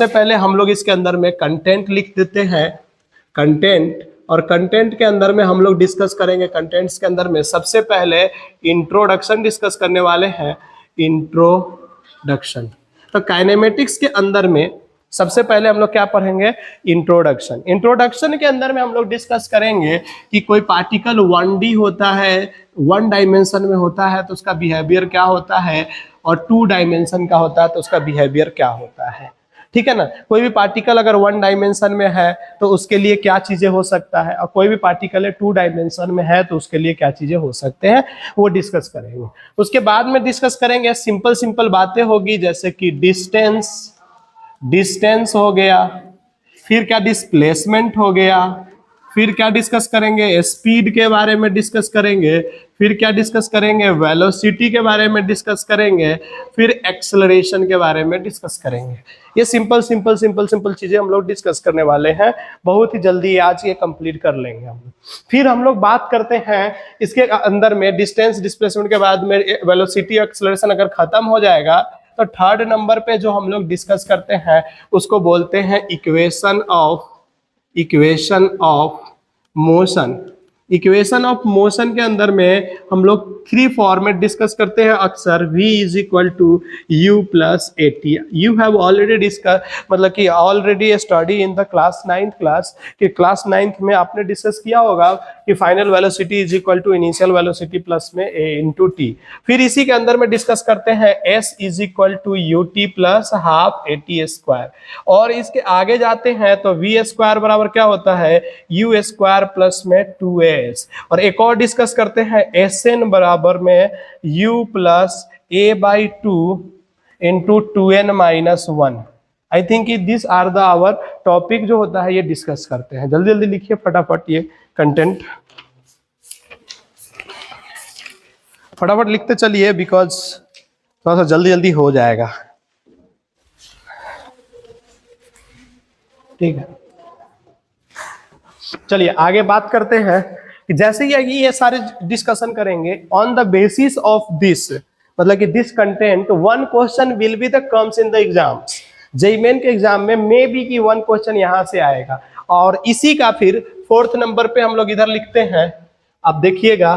सबसे पहले हम लोग इसके अंदर में कंटेंट लिख देते हैं, कंटेंट, और कंटेंट के अंदर में हम लोग डिस्कस करेंगे। कंटेंट्स के अंदर में सबसे पहले इंट्रोडक्शन डिस्कस करने वाले हैं, इंट्रोडक्शन। तो काइनेमेटिक्स के अंदर में सबसे पहले हम लोग क्या पढ़ेंगे, इंट्रोडक्शन। इंट्रोडक्शन के अंदर में हम लोग डिस्कस करेंगे कि कोई पार्टिकल 1D होता है, 1 डायमेंशन में होता है तो उसका बिहेवियर क्या होता है, और 2 डायमेंशन का होता है तो उसका बिहेवियर क्या होता है। ठीक है ना। कोई भी पार्टिकल अगर 1 डायमेंशन में है तो उसके लिए क्या चीजें हो सकता है, और कोई भी पार्टिकल 2 डायमेंशन में है तो उसके लिए क्या चीजें हो सकते हैं, वो डिस्कस करेंगे। उसके बाद में डिस्कस करेंगे सिंपल सिंपल बातें होगी, जैसे कि डिस्टेंस हो गया, फिर क्या डिस्प्लेसमेंट हो गया, फिर क्या डिस्कस करेंगे, स्पीड के बारे में डिस्कस करेंगे, फिर क्या डिस्कस करेंगे, वेलोसिटी के बारे में डिस्कस करेंगे, फिर एक्सेलरेशन के बारे में डिस्कस करेंगे। ये सिंपल चीजें हम लोग डिस्कस करने वाले हैं। बहुत ही जल्दी आज ये कंप्लीट कर लेंगे हम लोग। फिर हम लोग बात करते हैं इसके अंदर में डिस्टेंस डिस्प्लेसमेंट के बाद में वेलोसिटी एक्सेलरेशन अगर खत्म हो जाएगा तो थर्ड नंबर पे जो हम लोग डिस्कस करते हैं उसको बोलते हैं equation of motion. Equation of motion के अंदर में हम लोग 3 फॉर्मेट डिस्कस करते हैं अक्सर, v is equal to u plus a t. You have already discuss, मतलब कि already study in the class 9th class, कि क्लास 9th में आपने डिस्कस किया होगा कि final velocity is equal to initial velocity plus में a इंटू टी। फिर इसी के अंदर में डिस्कस करते हैं s is equal to u t plus half a t square, और इसके आगे जाते हैं तो v स्क्वायर बराबर क्या होता है, u स्क्वायर प्लस में 2a। और एक और डिस्कस करते हैं Sn बराबर में u plus a by 2 into 2n minus 1। I think this are the our topic जो होता है ये डिस्कस करते हैं। जल्दी जल्दी लिखिए फटाफट, ये कंटेंट फटाफट लिखते चलिए, बिकॉज थोड़ा सा जल्दी जल्दी हो जाएगा। ठीक है, चलिए आगे बात करते हैं कि जैसे ही ये सारे डिस्कशन करेंगे on the basis of this, मतलब कि this content 1 question will be the comes in the exams. JEE main के एग्जाम में मे बी कि 1 क्वेश्चन यहां से आएगा, और इसी का फिर 4th नंबर पे हम लोग इधर लिखते हैं। अब देखिएगा,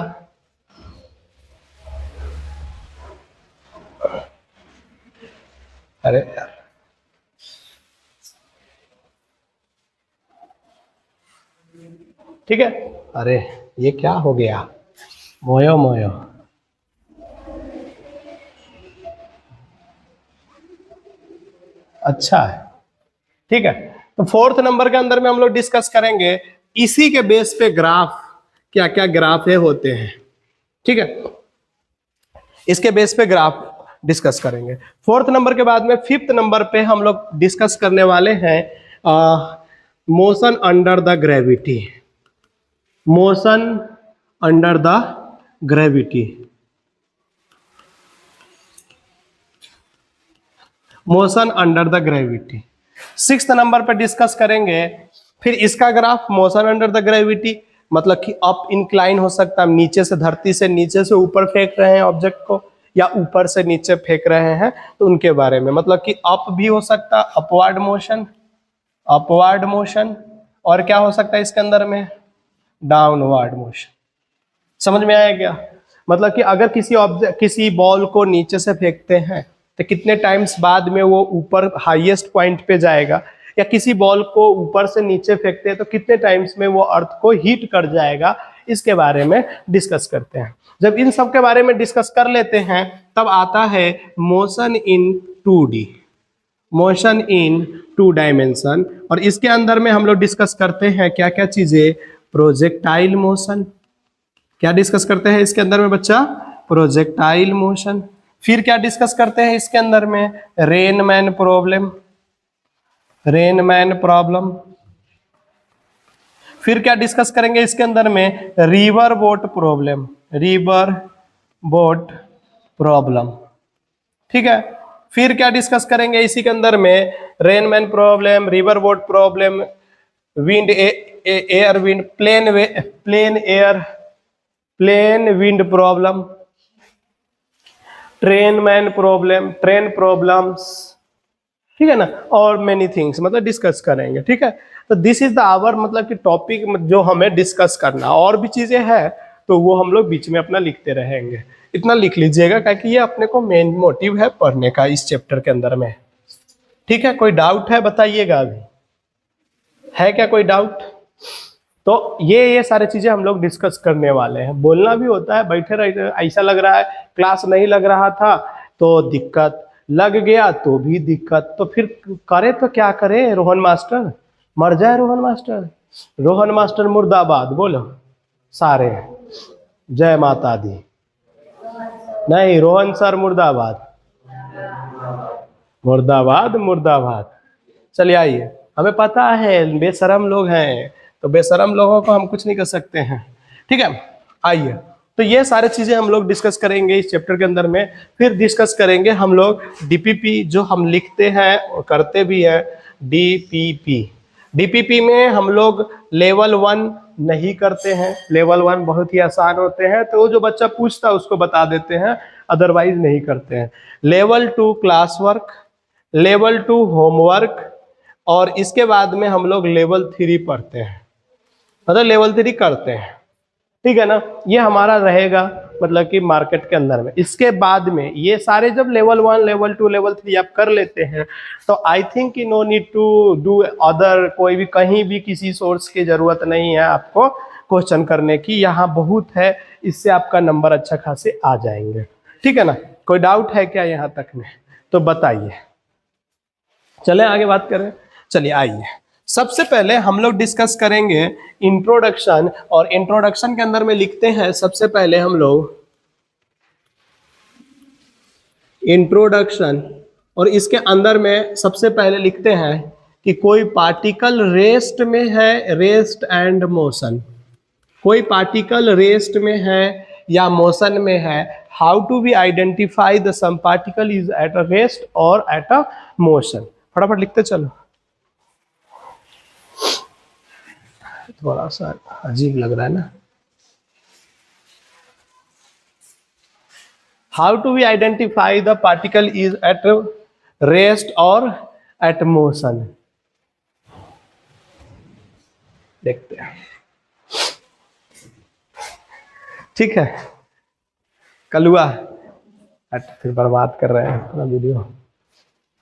अरे यार ठीक है, अरे ये क्या हो गया, मोयो मोयो। अच्छा है, ठीक है। तो 4th नंबर के अंदर में हम लोग डिस्कस करेंगे इसी के बेस पे ग्राफ, क्या क्या ग्राफ है होते हैं। ठीक है, इसके बेस पे ग्राफ डिस्कस करेंगे। 4th नंबर के बाद में 5th नंबर पे हम लोग डिस्कस करने वाले हैं motion under the gravity. Motion under the gravity, motion under the gravity 6th number पे डिस्कस करेंगे। फिर इसका graph motion under the gravity, मतलब कि अप इंक्लाइन हो सकता है, नीचे से, धरती से नीचे से ऊपर फेंक रहे हैं ऑब्जेक्ट को, या ऊपर से नीचे फेंक रहे हैं तो उनके बारे में, मतलब कि अप भी हो सकता है, अपवर्ड मोशन, और क्या हो सकता है इसके अंदर में, डाउनवर्ड मोशन। समझ में आया क्या? मतलब कि अगर किसी बॉल को नीचे से फेंकते हैं तो कितने टाइम्स बाद में वो ऊपर हाईएस्ट पॉइंट पे जाएगा, या किसी बॉल को ऊपर से नीचे फेंकते हैं तो कितने टाइम्स में वो अर्थ को हिट कर जाएगा, इसके बारे में डिस्कस करते हैं। जब इन सब के बारे में डिस्कस कर लेते हैं तब आता है motion in 2D, motion in 2 dimension, और इसके अंदर में हम लोग डिस्कस करते हैं क्या क्या चीजें, प्रोजेक्टाइल मोशन। क्या डिस्कस करते हैं इसके अंदर में बच्चा, प्रोजेक्टाइल मोशन। फिर क्या डिस्कस करते हैं इसके अंदर में, रेनमैन प्रॉब्लम। फिर क्या डिस्कस करेंगे इसके अंदर में, रिवर बोट प्रॉब्लम। ठीक है, फिर क्या डिस्कस करेंगे इसी के अंदर में, rain man problem, river boat problem, wind air wind, plane wind problem, train man problem, train problems, ठीक है ना, और मेनी थिंग्स मतलब डिस्कस करेंगे। ठीक है, तो दिस इज द आवर मतलब कि टॉपिक जो हमें डिस्कस करना, और भी चीजें हैं तो वो हम लोग बीच में अपना लिखते रहेंगे। इतना लिख लीजिएगा क्योंकि ये अपने को मेन मोटिव है पढ़ने का इस चैप्टर के अंदर में। ठीक है, कोई डाउट है बताइएगा, अभी है क्या कोई डाउट? तो ये सारी चीजें हम लोग डिस्कस करने वाले हैं। बोलना भी होता है, बैठे रहे ऐसा लग रहा है क्लास नहीं लग रहा था तो दिक्कत, लग गया तो भी दिक्कत, तो फिर करे तो क्या करे? रोहन मास्टर मर जाए, रोहन मास्टर, रोहन मास्टर मुर्दाबाद बोलो सारे, जय माता दी। नहीं, रोहन सर मुर्दाबाद, मुर्दाबाद मुर्दाबाद। चलिए आइए, हमें पता है बेशरम लोग हैं तो बेशरम लोगों को हम कुछ नहीं कर सकते हैं। ठीक है, आइए, तो ये सारी चीजें हम लोग डिस्कस करेंगे इस चैप्टर के अंदर में। फिर डिस्कस करेंगे हम लोग डीपीपी, जो हम लिखते हैं और करते भी हैं, डीपीपी। डीपीपी में हम लोग लेवल 1 नहीं करते हैं, लेवल 1 बहुत ही आसान होते हैं, तो जो बच्चा पूछता है उसको बता देते हैं, अदरवाइज नहीं करते हैं। Level 2 class work, level 2 homework, और इसके बाद में हम लोग लेवल 3 पढ़ते हैं, मतलब लेवल 3 करते हैं। ठीक है ना, ये हमारा रहेगा मतलब कि मार्केट के अंदर में। इसके बाद में ये सारे जब लेवल 1 लेवल 2 लेवल 3 आप कर लेते हैं तो I think no need to do other, कोई भी कहीं भी किसी सोर्स की जरूरत नहीं है आपको क्वेश्चन करने की, यहाँ बहुत है, इससे आपका नंबर अच्छा खासे आ जाएंगे। ठीक है ना, कोई डाउट है क्या यहाँ तक में? तो बताइए, चले आगे बात करें। चलिए आइए, सबसे पहले हम लोग डिस्कस करेंगे इंट्रोडक्शन, और इंट्रोडक्शन के अंदर में लिखते हैं सबसे पहले हम लोग इंट्रोडक्शन, और इसके अंदर में सबसे पहले लिखते हैं कि कोई पार्टिकल रेस्ट में है, रेस्ट एंड मोशन, कोई पार्टिकल रेस्ट में है या मोशन में है, how to be identify the sum particle is at a rest और एट अ मोशन। फटाफट लिखते चलो, थोड़ा सा अजीब लग रहा है ना। How to be identify the particle is at rest और एट मोशन, देखते हैं। ठीक है, कलुआ फिर बर्बाद कर रहे हैं अपना वीडियो।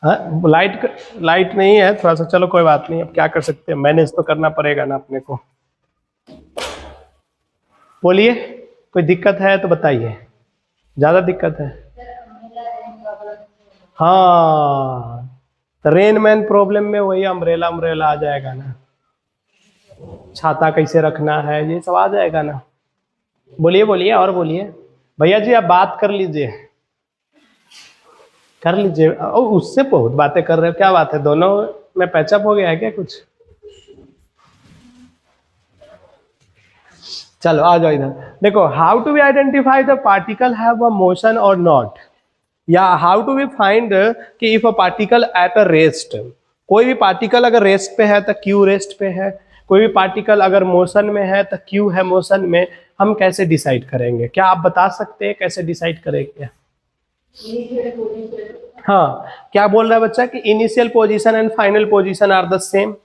हाँ, लाइट नहीं है थोड़ा सा, चलो कोई बात नहीं, अब क्या कर सकते हैं, मैनेज तो करना पड़ेगा ना अपने को। बोलिए, कोई दिक्कत है तो बताइए, ज्यादा दिक्कत है? हाँ, तो रेनमैन प्रॉब्लम में वही अम्ब्रेला अम्ब्रेला आ जाएगा ना, छाता कैसे रखना है ये सब आ जाएगा ना। बोलिए बोलिए और बोलिए, भैया जी आप बात कर लीजिए, कर लीजिए, उससे बहुत बातें कर रहे हो, क्या बात है, दोनों में पैचअप हो गया है क्या कुछ? चलो आ जाओ इधर, देखो, how to be identify the particle have a motion और नॉट, या हाउ टू बी फाइंड कि if a particle at a rest, कोई भी पार्टिकल अगर रेस्ट पे है तो क्यू रेस्ट पे है, कोई भी पार्टिकल अगर मोशन में है तो क्यू है मोशन में, हम कैसे डिसाइड करेंगे? क्या आप बता सकते हैं कैसे डिसाइड करेंगे? हाँ, क्या बोल रहा है बच्चा कि initial position and final position are the same?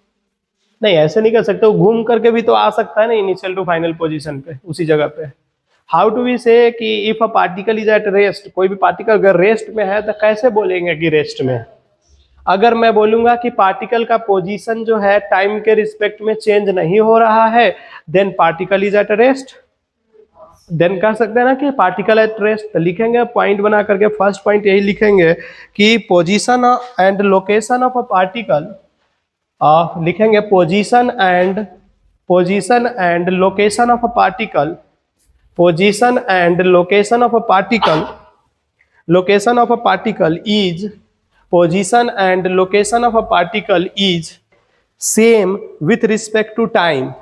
नहीं, ऐसे नहीं कर सकते, वो घूम करके भी तो आ सकता है ना इनिशियल टू फाइनल पोजीशन पे, उसी जगह पे। हाउ टू वी से कि if a particle is at rest, कोई भी पार्टिकल अगर रेस्ट में है तो कैसे बोलेंगे कि रेस्ट में? अगर मैं बोलूंगा कि पार्टिकल का पोजीशन जो है टाइम के रिस्पेक्ट में चेंज नहीं हो रहा है, then particle is at rest, then कह सकते हैं ना कि पार्टिकल एट रेस्ट। तो लिखेंगे पॉइंट बना करके, फर्स्ट पॉइंट यही लिखेंगे कि position and location of a particle, लिखेंगे position and location of a particle, position and location of a particle, location of a particle is, position and location of a particle is same with respect to time,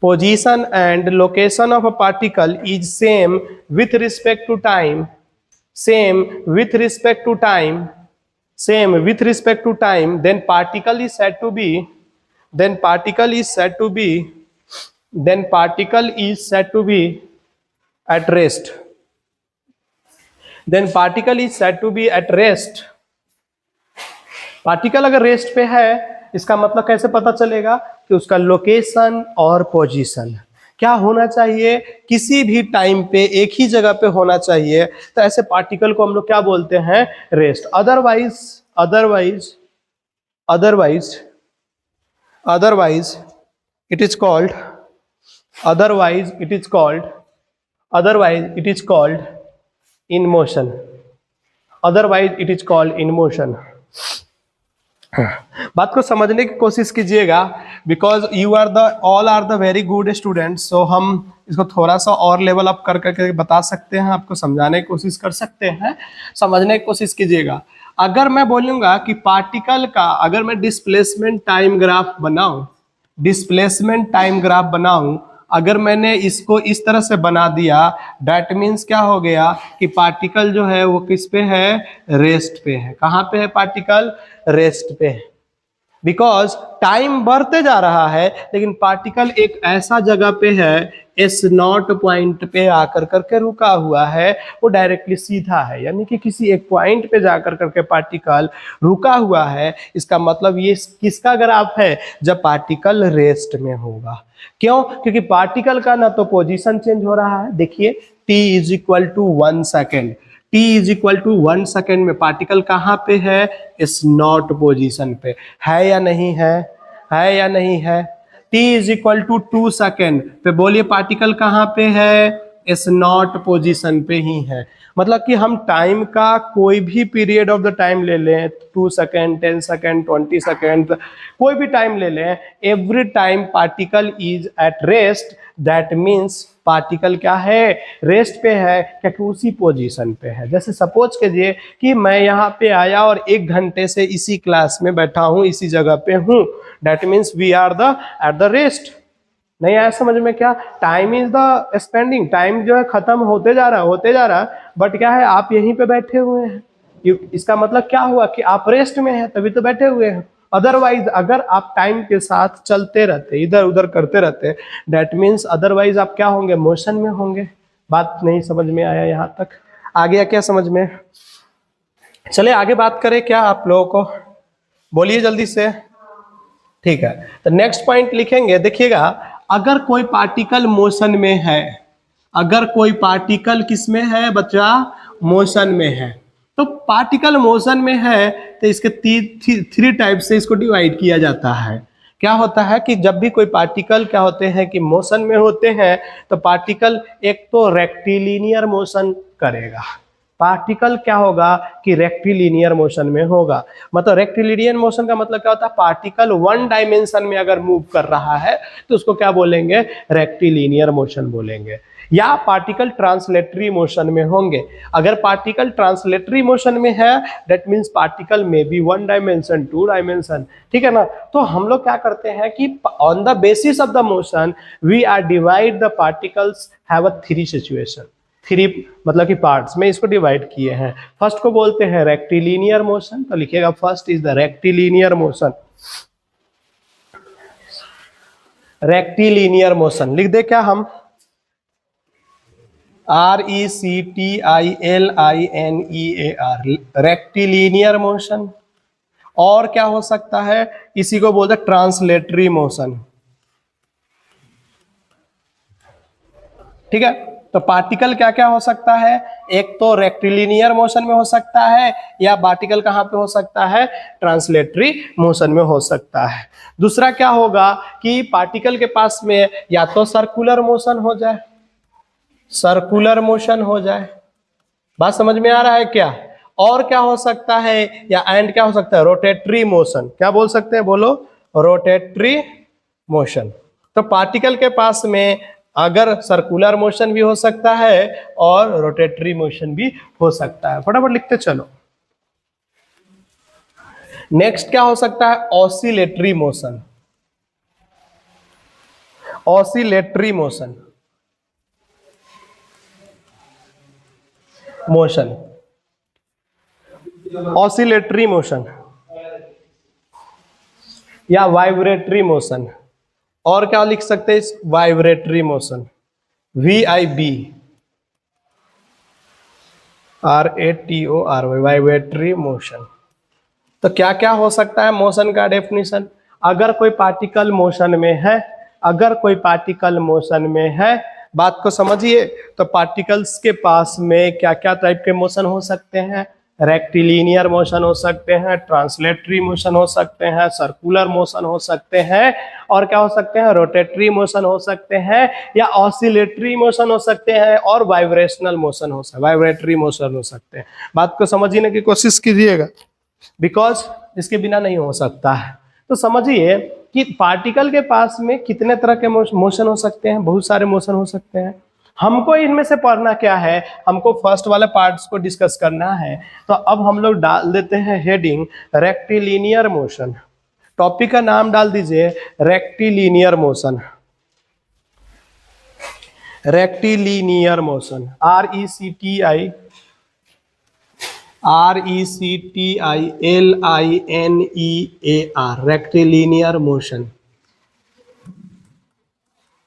position and location of a particle is same with respect to time, same with respect to time, same with respect to time, then particle is said to be, then particle is said to be, then particle is said to be at rest, then particle is said to be at rest, particle अगर rest पे है, इसका मतलब कैसे पता चलेगा कि उसका लोकेशन और पोजीशन क्या होना चाहिए, किसी भी टाइम पे एक ही जगह पे होना चाहिए। तो ऐसे पार्टिकल को हम लोग क्या बोलते हैं, rest. Otherwise otherwise otherwise otherwise it is called otherwise it is called in motion, otherwise it is called in motion। बात को समझने की कोशिश कीजिएगा, because you are the all are the very good students. So हम इसको थोड़ा सा और लेवल अप कर करके बता सकते हैं, आपको समझाने की कोशिश कर सकते हैं, समझने की कोशिश कीजिएगा। अगर मैं बोलूंगा कि पार्टिकल का अगर मैं डिस्प्लेसमेंट टाइम ग्राफ बनाऊं, अगर मैंने इसको इस तरह से बना दिया, दैट मीन्स क्या हो गया कि पार्टिकल जो है वो किस पे है, रेस्ट पे है। कहाँ पे है पार्टिकल, रेस्ट पे है। बिकॉज टाइम बढ़ते जा रहा है, लेकिन पार्टिकल एक ऐसा जगह पे है, एस नॉट पॉइंट पे आकर करके रुका हुआ है, वो डायरेक्टली सीधा है, यानी कि किसी एक पॉइंट पे जाकर करके पार्टिकल रुका हुआ है। इसका मतलब ये किसका ग्राफ है, जब पार्टिकल रेस्ट में होगा। क्यों, क्योंकि पार्टिकल का ना तो पोजीशन चेंज हो रहा है, देखिए t is equal to 1 second, t is equal to 1 second में पार्टिकल कहाँ पे है, इस नॉट पोजीशन पे है या नहीं है, है या नहीं है। t is equal to 2 second पे बोलिए पार्टिकल कहाँ पे है, इस नॉट पोजीशन पे ही है। मतलब कि हम टाइम का कोई भी पीरियड ऑफ द टाइम ले लें, 2 सेकेंड, 10 सेकेंड, 20 सेकेंड, कोई भी टाइम ले लें, every time particle is at rest, that means particle क्या है, रेस्ट पे है, क्योंकि उसी पोजीशन पे है। जैसे सपोज कीजिए कि मैं यहाँ पे आया और 1 घंटे से इसी क्लास में बैठा हूँ, इसी जगह पे हूँ, that means we are the at the rest. नहीं आया समझ में क्या, time is the spending, time जो है खत्म होते जा रहा है, बट क्या है आप यहीं पे बैठे हुए हैं। इसका मतलब क्या हुआ कि आप रेस्ट में हैं, तभी तो बैठे हुए हैं। अदरवाइज अगर आप टाइम के साथ चलते रहते, इधर उधर करते रहते, दैट मीन्स अदरवाइज आप क्या होंगे, मोशन में होंगे। बात नहीं समझ में आया यहाँ तक, आ गया क्या समझ में। चले आगे बात करें क्या आप लोगों को, बोलिए जल्दी से। ठीक है, तो नेक्स्ट पॉइंट लिखेंगे, देखिएगा अगर कोई पार्टिकल मोशन में है, अगर कोई पार्टिकल किस में है बच्चा, मोशन में है, तो पार्टिकल मोशन में है तो इसके 3 टाइप से इसको डिवाइड किया जाता है। क्या होता है कि जब भी कोई पार्टिकल क्या होते हैं कि मोशन में होते हैं, तो पार्टिकल एक तो रेक्टिलिनियर मोशन करेगा, पार्टिकल क्या होगा कि रेक्टिलिनियर मोशन में होगा। मतलब रेक्टिलिनियर मोशन का मतलब क्या होता है, पार्टिकल 1 डायमेंशन में अगर मूव कर रहा है तो उसको क्या बोलेंगे, रेक्टिलिनियर मोशन बोलेंगे। या पार्टिकल ट्रांसलेटरी मोशन में होंगे। अगर पार्टिकल ट्रांसलेटरी मोशन में है, दैट मीन्स पार्टिकल में बी 1 डायमेंशन, 2 डायमेंशन, ठीक है ना। तो हम लोग क्या करते हैं कि on the basis of the motion we are divide the particles have a 3 situation, 3 मतलब कि पार्ट्स में इसको डिवाइड किए हैं। फर्स्ट को बोलते हैं रेक्टिलिनियर मोशन, तो लिखिएगा first is the rectilinear motion. Rectilinear motion लिख दे क्या हम, RECTILINEAR, रेक्टिलिनियर मोशन। और क्या हो सकता है, इसी को बोलते हैं ट्रांसलेटरी मोशन, ठीक है। तो पार्टिकल क्या क्या हो सकता है, एक तो रेक्टिलिनियर मोशन में हो सकता है, या पार्टिकल कहां पे हो सकता है, ट्रांसलेटरी मोशन में हो सकता है। दूसरा क्या होगा कि पार्टिकल के पास में या तो सर्कुलर मोशन हो जाए, सर्कुलर मोशन हो जाए, बात समझ में आ रहा है क्या। और क्या हो सकता है, या एंड क्या हो सकता है, रोटेटरी मोशन। क्या बोल सकते हैं, बोलो, रोटेटरी मोशन। तो पार्टिकल के पास में अगर सर्कुलर मोशन भी हो सकता है और रोटेटरी मोशन भी हो सकता है। फटाफट लिखते चलो। नेक्स्ट क्या हो सकता है, oscillatory motion, oscillatory motion, motion, oscillatory motion या वाइब्रेटरी मोशन। और क्या लिख सकते हैं, vibratory motion, VIBRATORY, vibratory motion. तो क्या क्या हो सकता है मोशन का डेफिनेशन? अगर कोई पार्टिकल मोशन में है, अगर कोई पार्टिकल मोशन में है, बात को समझिए, तो पार्टिकल्स के पास में क्या क्या टाइप के मोशन हो सकते हैं? रेक्टिलिनियर मोशन हो सकते हैं, ट्रांसलेटरी मोशन हो सकते हैं, सर्कुलर मोशन हो सकते हैं, और क्या हो सकते हैं? रोटेटरी मोशन हो सकते हैं, या ऑसिलेटरी मोशन हो सकते हैं, और वाइब्रेशनल मोशन हो सकते हैं, वाइब्रेटरी मोशन हो सकते हैं। बात को समझने की कोशिश कीजिएगा, बिकॉज इसके बिना नहीं हो सकता है। तो समझिए कि पार्टिकल के पास में कितने तरह के मोशन हो सकते हैं, बहुत सारे मोशन हो सकते हैं। हमको इनमें से पढ़ना क्या है? हमको फर्स्ट वाले पार्ट्स को डिस्कस करना है। तो अब हम लोग डाल देते हैं हेडिंग रेक्टिलिनियर मोशन। टॉपिक का नाम डाल दीजिए rectilinear motion. Rectilinear motion, RECTILINEAR, rectilinear motion.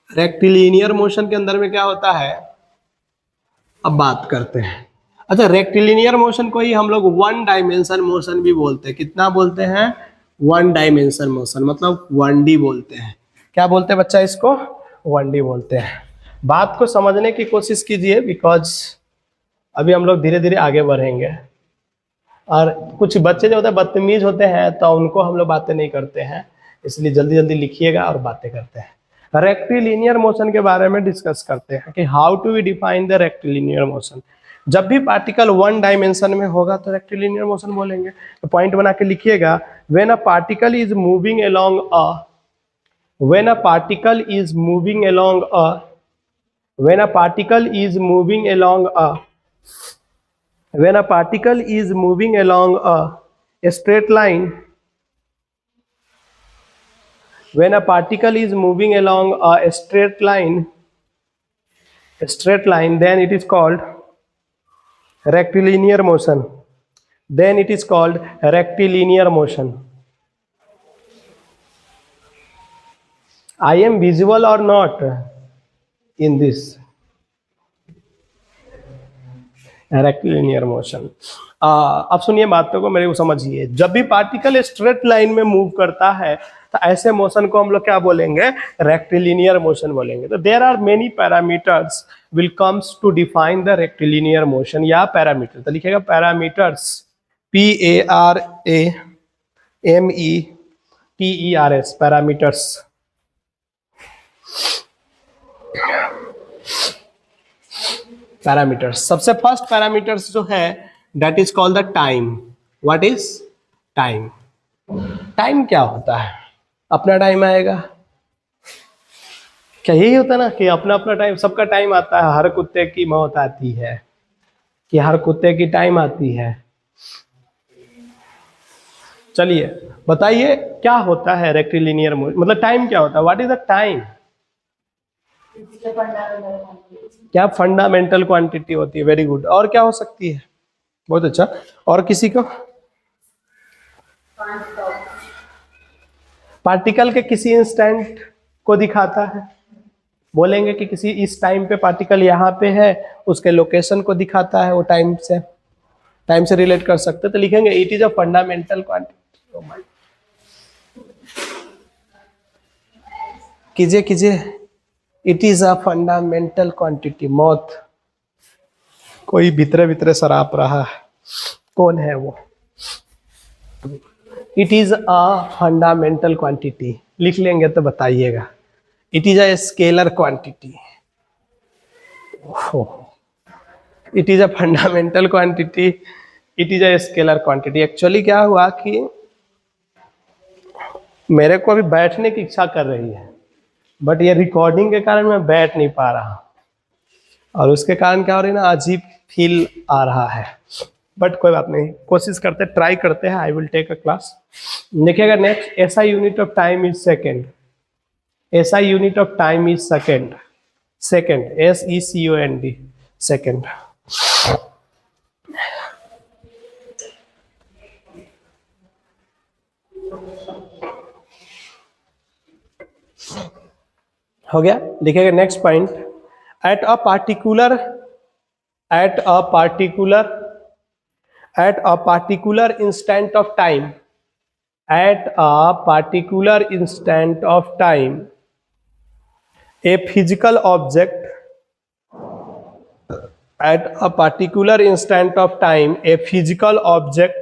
Rectilinear motion के अंदर में क्या होता है, अब बात करते हैं। अच्छा, रेक्टिलिनियर मोशन को ही हम लोग वन डायमेंशन मोशन भी बोलते हैं। कितना बोलते हैं? वन डायमेंशन मोशन, मतलब 1D बोलते हैं। क्या बोलते हैं बच्चा इसको? 1D बोलते हैं। बात को समझने की कोशिश कीजिए, बिकॉज अभी हम लोग धीरे धीरे आगे बढ़ेंगे, और कुछ बच्चे जो होते हैं बदतमीज होते हैं, तो उनको हम लोग बातें नहीं करते हैं, इसलिए जल्दी जल्दी लिखिएगा और बातें करते हैं। रेक्टिलिनियर मोशन के बारे में डिस्कस करते हैं कि how to we define the rectilinear motion. जब भी पार्टिकल वन डायमेंशन में होगा तो रेक्टिलिनियर मोशन बोलेंगे। तो पॉइंट बना के लिखिएगा, when a particle is moving along a, when a particle is moving along a, when a particle is moving along a, when a particle is moving along a straight line, when a particle is moving along a straight line, then it is called rectilinear motion. Then it is called rectilinear motion. I am visible or not in this rectilinear motion? अब सुनिए बातों को, मेरे को समझिए। जब भी particle straight line में मूव करता है तो ऐसे मोशन को हम लोग क्या बोलेंगे? रेक्टिलिनियर मोशन बोलेंगे। तो there are many parameters will comes to define the rectilinear motion, या पैरामीटर। तो लिखेगा पैरामीटर्स, PARAMETERS, पैरामीटर्स। पैरामीटर्स, सबसे फर्स्ट पैरामीटर्स जो है that is called the time. What is time? Time क्या होता है? अपना टाइम आएगा, क्या यही होता है ना कि अपना अपना टाइम, सबका टाइम आता है। हर कुत्ते की मौत आती है, कि हर कुत्ते की टाइम आती है। चलिए बताइए क्या होता है रेक्टिलिनियर मोशन, मतलब टाइम क्या होता है? What is the time? क्या फंडामेंटल क्वांटिटी होती है? Very good. और क्या हो सकती है? बहुत अच्छा। और किसी को? पार्टिकल के किसी इंस्टेंट को दिखाता है, बोलेंगे कि किसी इस टाइम पे पार्टिकल यहाँ पे है, उसके लोकेशन को दिखाता है, वो टाइम से रिलेट कर सकते हैं। तो लिखेंगे it is a fundamental quantity. कीजिए, it is a fundamental quantity. मौत, कोई भीतरे सराप रहा है, कौन है वो? It is a fundamental quantity लिख लेंगे तो बताइएगा। It is a scalar quantity. It is a fundamental quantity, it is a scalar quantity. Actually क्या हुआ कि मेरे को अभी बैठने की इच्छा कर रही है, बट ये रिकॉर्डिंग के कारण मैं बैठ नहीं पा रहा, और उसके कारण क्या हो रही है ना, अजीब फील आ रहा है। बट कोई बात नहीं, कोशिश करते, ट्राई करते हैं। I will take a class. देखिएगा next, SI unit of time is second. SI unit of time is second. SECOND, second. हो गया? लिखेगा next point, at a particular instant of time, at a particular instant of time a physical object at a particular instant of time a physical object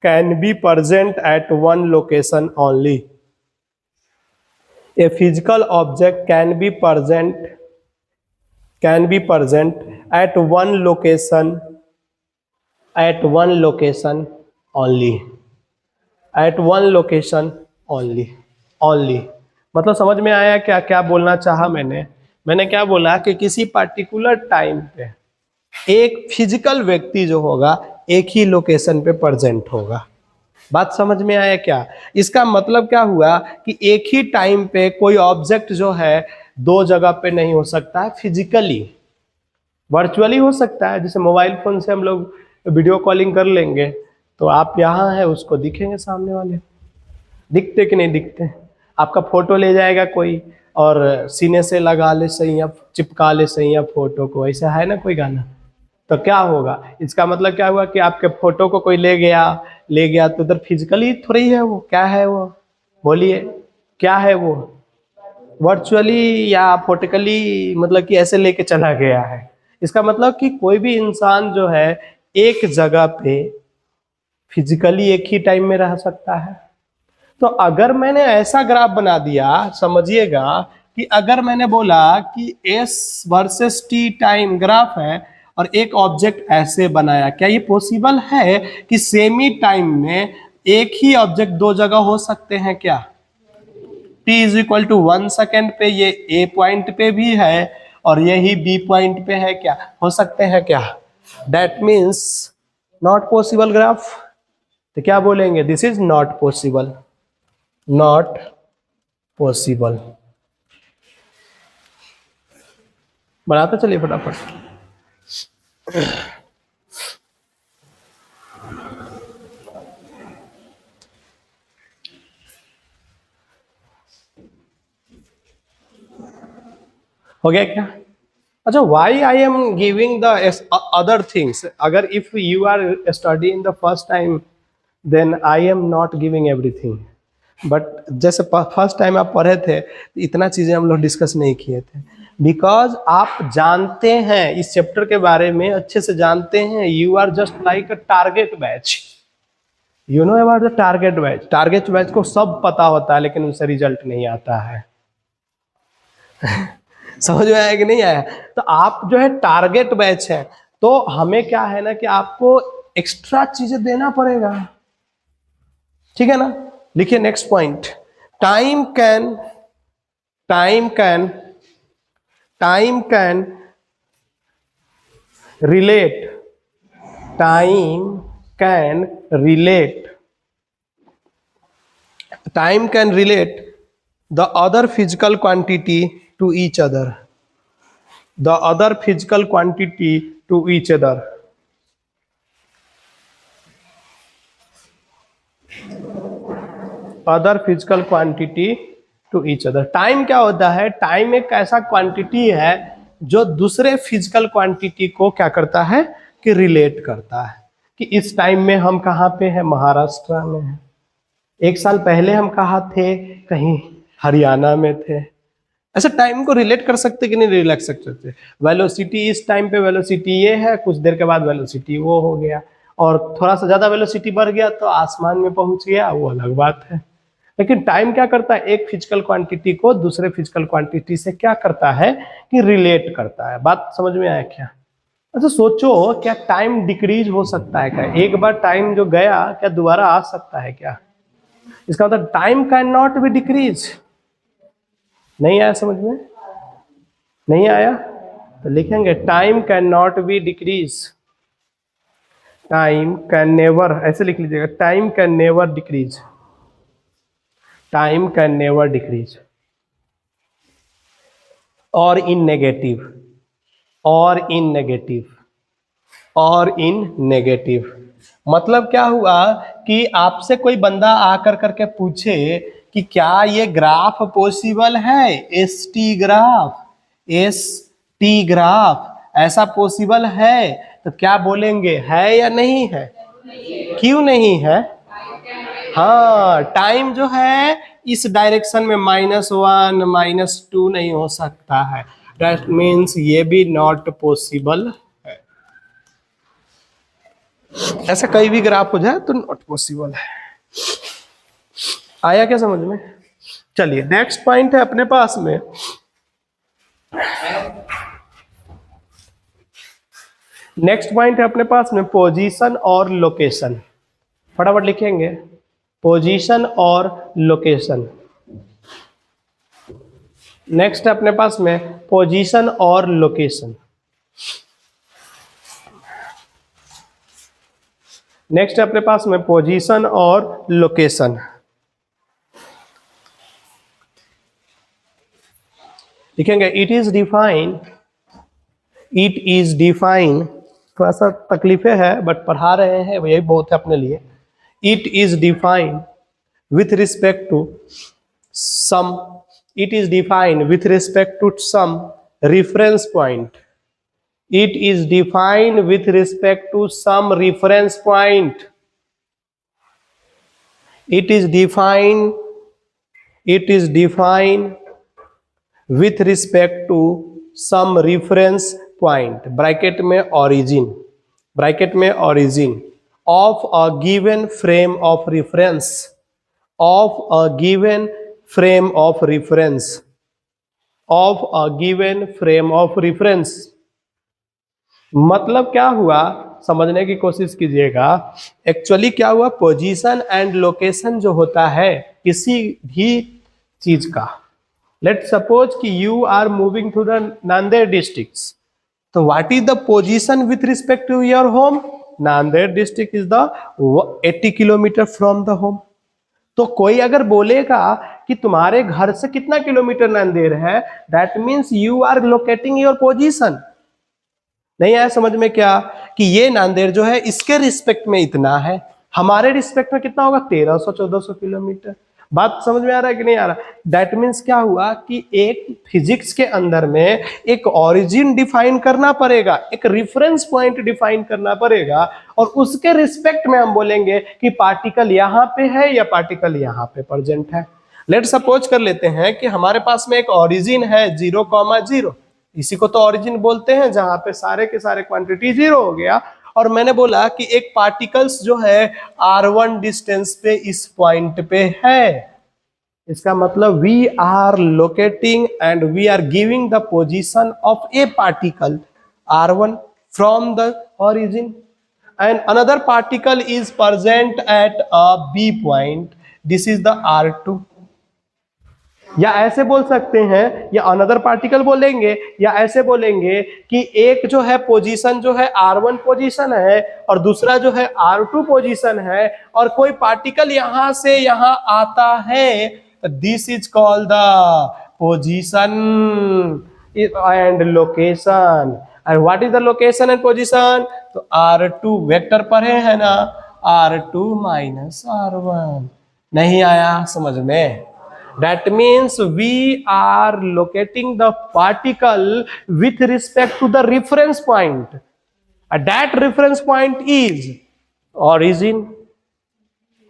can be present at one location only. A physical object can be present at one location only. At one location only. मतलब समझ में आया क्या क्या बोलना चाहा मैंने क्या बोला कि किसी पार्टिकुलर टाइम पे एक फिजिकल व्यक्ति जो होगा एक ही लोकेशन पे प्रेजेंट होगा। बात समझ में आया क्या? इसका मतलब क्या हुआ कि एक ही टाइम पे कोई ऑब्जेक्ट जो है दो जगह पे नहीं हो सकता है, फिजिकली वर्चुअली हो सकता है। जैसे मोबाइल फोन से हम लोग वीडियो कॉलिंग कर लेंगे तो आप यहाँ हैं, उसको दिखेंगे सामने वाले, दिखते कि नहीं दिखते? आपका फोटो ले जाएगा कोई और सीने से लगा ले सही या चिपका ले सही या फोटो को, ऐसा है ना कोई गाना, तो क्या होगा? इसका मतलब क्या हुआ कि आपके फोटो को कोई ले गया तो उधर फिजिकली थोड़ी है वो, क्या है वो? बोलिए क्या है वो? वर्चुअली या फोटिकली, मतलब कि ऐसे लेके चला गया है। इसका मतलब कि कोई भी इंसान जो है एक जगह पे फिजिकली एक ही टाइम में रह सकता है। तो अगर मैंने ऐसा ग्राफ बना दिया, समझिएगा कि अगर मैंने बोला कि S versus T time graph है और एक ऑब्जेक्ट ऐसे बनाया, क्या ये पॉसिबल है कि सेम ही टाइम में एक ही ऑब्जेक्ट दो जगह हो सकते हैं क्या? t is equal to 1 second पे ये ए पॉइंट पे भी है और यही बी पॉइंट पे है, क्या हो सकते हैं क्या? That means not possible graph. तो क्या बोलेंगे? This is not possible, not possible. बनाते चलिए फटाफट। हो गया क्या? अच्छा, why I am giving the other things? अगर if you are study in the first time then I am not giving everything, but जैसे फर्स्ट टाइम आप पढ़े थे इतना चीजें हम लोग डिस्कस नहीं किए थे, बिकॉज आप जानते हैं इस चैप्टर के बारे में, अच्छे से जानते हैं। You are just like a target batch, you know about the target batch. Target batch को सब पता होता है लेकिन उनसे रिजल्ट नहीं आता है। समझ में आया कि नहीं आया? तो आप जो है टारगेट बैच है, तो हमें क्या है ना कि आपको एक्स्ट्रा चीजें देना पड़ेगा, ठीक है ना? लिखिए next point, time can relate the other physical quantity to each other, the other physical quantity to each other. Other physical quantity to each other. Time क्या होता है? टाइम एक ऐसा क्वांटिटी है जो दूसरे फिजिकल क्वांटिटी को क्या करता है कि रिलेट करता है, कि इस टाइम में हम कहाँ पे हैं? महाराष्ट्र में हैं। एक साल पहले हम कहाँ थे? कहीं हरियाणा में थे। ऐसे टाइम को रिलेट कर सकते कि नहीं रिलेट सकते? वेलोसिटी इस टाइम पे वेलोसिटी ये है, कुछ देर के बाद वेलोसिटी वो हो गया, और थोड़ा सा ज्यादा वेलोसिटी बढ़ गया तो आसमान में पहुंच गया, वो अलग बात है। लेकिन टाइम क्या करता है? एक फिजिकल क्वांटिटी को दूसरे फिजिकल क्वांटिटी से क्या करता है कि रिलेट करता है। बात समझ में आया क्या? अच्छा सोचो, क्या टाइम डिक्रीज हो सकता है क्या? एक बार टाइम जो गया क्या दोबारा आ सकता है क्या? इसका मतलब time can not be decrease. नहीं आया समझ में? नहीं आया तो लिखेंगे time can not be decrease, time can never, ऐसे लिख लीजिएगा, time can never decrease, time can never decrease. और इन नेगेटिव, और इन नेगेटिव मतलब क्या हुआ कि आपसे कोई बंदा आकर करके पूछे कि क्या ये ग्राफ पॉसिबल है? एस टी ग्राफ ऐसा पॉसिबल है? तो क्या बोलेंगे? है या नहीं है? क्यों नहीं है? हाँ, टाइम जो है इस डायरेक्शन में -1 -2 नहीं हो सकता है, दैट मीन्स ये भी नॉट पॉसिबल है। ऐसा कहीं भी ग्राफ हो जाए तो नॉट पॉसिबल है। आया क्या समझ में? चलिए नेक्स्ट पॉइंट है अपने पास में, नेक्स्ट पॉइंट है अपने पास में पोजीशन और लोकेशन। फटाफट लिखेंगे, पोजीशन और लोकेशन। नेक्स्ट है अपने पास में पोजीशन और लोकेशन। नेक्स्ट है अपने पास में पोजीशन और लोकेशन। लिखेंगे it is define, it is define, थोड़ा सा तकलीफें है बट पढ़ा रहे हैं यही बहुत है अपने लिए। It is define with respect to some, it is defined with respect to some reference point. It is defined with respect to some reference point. It is defined with respect to some reference point, bracket में origin, bracket में origin of a given frame of reference, of a given frame of reference, of a given frame of reference। मतलब क्या हुआ समझने की कोशिश कीजिएगा। Actually क्या हुआ, पोजीशन एंड लोकेशन जो होता है किसी भी चीज का, लेट सपोज कि you are moving through the Nanded district, तो what is the position with respect to your home? Nanded district is the 80 kilometre from the home. तो कोई अगर बोलेगा कि तुम्हारे घर से कितना किलोमीटर नांदेड़ है, that means you are locating your position. नहीं आया समझ में क्या, कि ये नांदेड़ जो है इसके रिस्पेक्ट में इतना है, हमारे रिस्पेक्ट में कितना होगा 1300-1400 किलोमीटर। बात समझ में आ रहा है कि नहीं आ रहा? दैट मीन्स क्या हुआ कि एक फिजिक्स के अंदर में एक ओरिजिन डिफाइन करना पड़ेगा, एक रेफरेंस पॉइंट डिफाइन करना पड़ेगा, और उसके रिस्पेक्ट में हम बोलेंगे कि पार्टिकल यहाँ पे है या पार्टिकल यहाँ पे प्रेजेंट है। लेट सपोज कर लेते हैं कि हमारे पास में एक ओरिजिन है 0,0, इसी को तो ओरिजिन बोलते हैं, जहां पे सारे के सारे क्वांटिटी 0 हो गया, और मैंने बोला कि एक पार्टिकल्स जो है r1 डिस्टेंस पे इस पॉइंट पे है। इसका मतलब we are locating and we are giving the position of a particle r1 from the origin, and another particle is present at a b point, this is the r2। या ऐसे बोल सकते हैं, या अनदर पार्टिकल बोलेंगे, या ऐसे बोलेंगे कि एक जो है पोजीशन जो है r1 पोजीशन है और दूसरा जो है r2 पोजीशन है, और कोई पार्टिकल यहां से यहां आता है, this is called the position and location. And what is the location and position? तो r2 वेक्टर पढ़े है ना, r2 माइनस r1। नहीं आया समझ में? That means we are locating the particle with respect to the reference point. And that reference point is origin.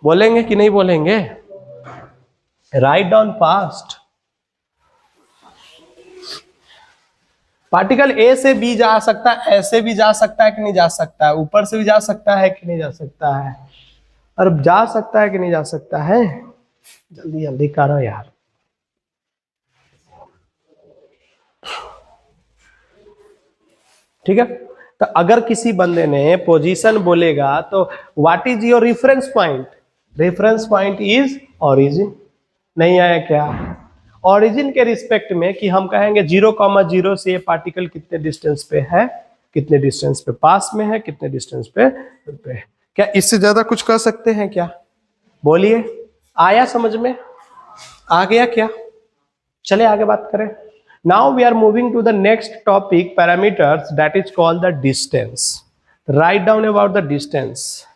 बोलेंगे कि नहीं बोलेंगे? Write down fast. Particle A से B जा सकता है, ऐसे भी जा सकता है कि नहीं जा सकता है, ऊपर से भी जा सकता है कि नहीं जा सकता है, और जा सकता है कि नहीं जा सकता है? जल्दी जल्दी करो यार। ठीक है, तो अगर किसी बंदे ने पोजीशन बोलेगा तो what is your reference point? Reference point is origin. नहीं आया क्या? ओरिजिन के रिस्पेक्ट में कि हम कहेंगे 0,0 से ये पार्टिकल कितने डिस्टेंस पे है, कितने डिस्टेंस पे पास में है, कितने डिस्टेंस पे है। क्या इससे ज्यादा कुछ कर सकते हैं क्या? बोलिए, आया समझ में? आ गया क्या? चले आगे बात करें। Now we are moving to the next topic, parameters, that is called the distance. Write down about the distance.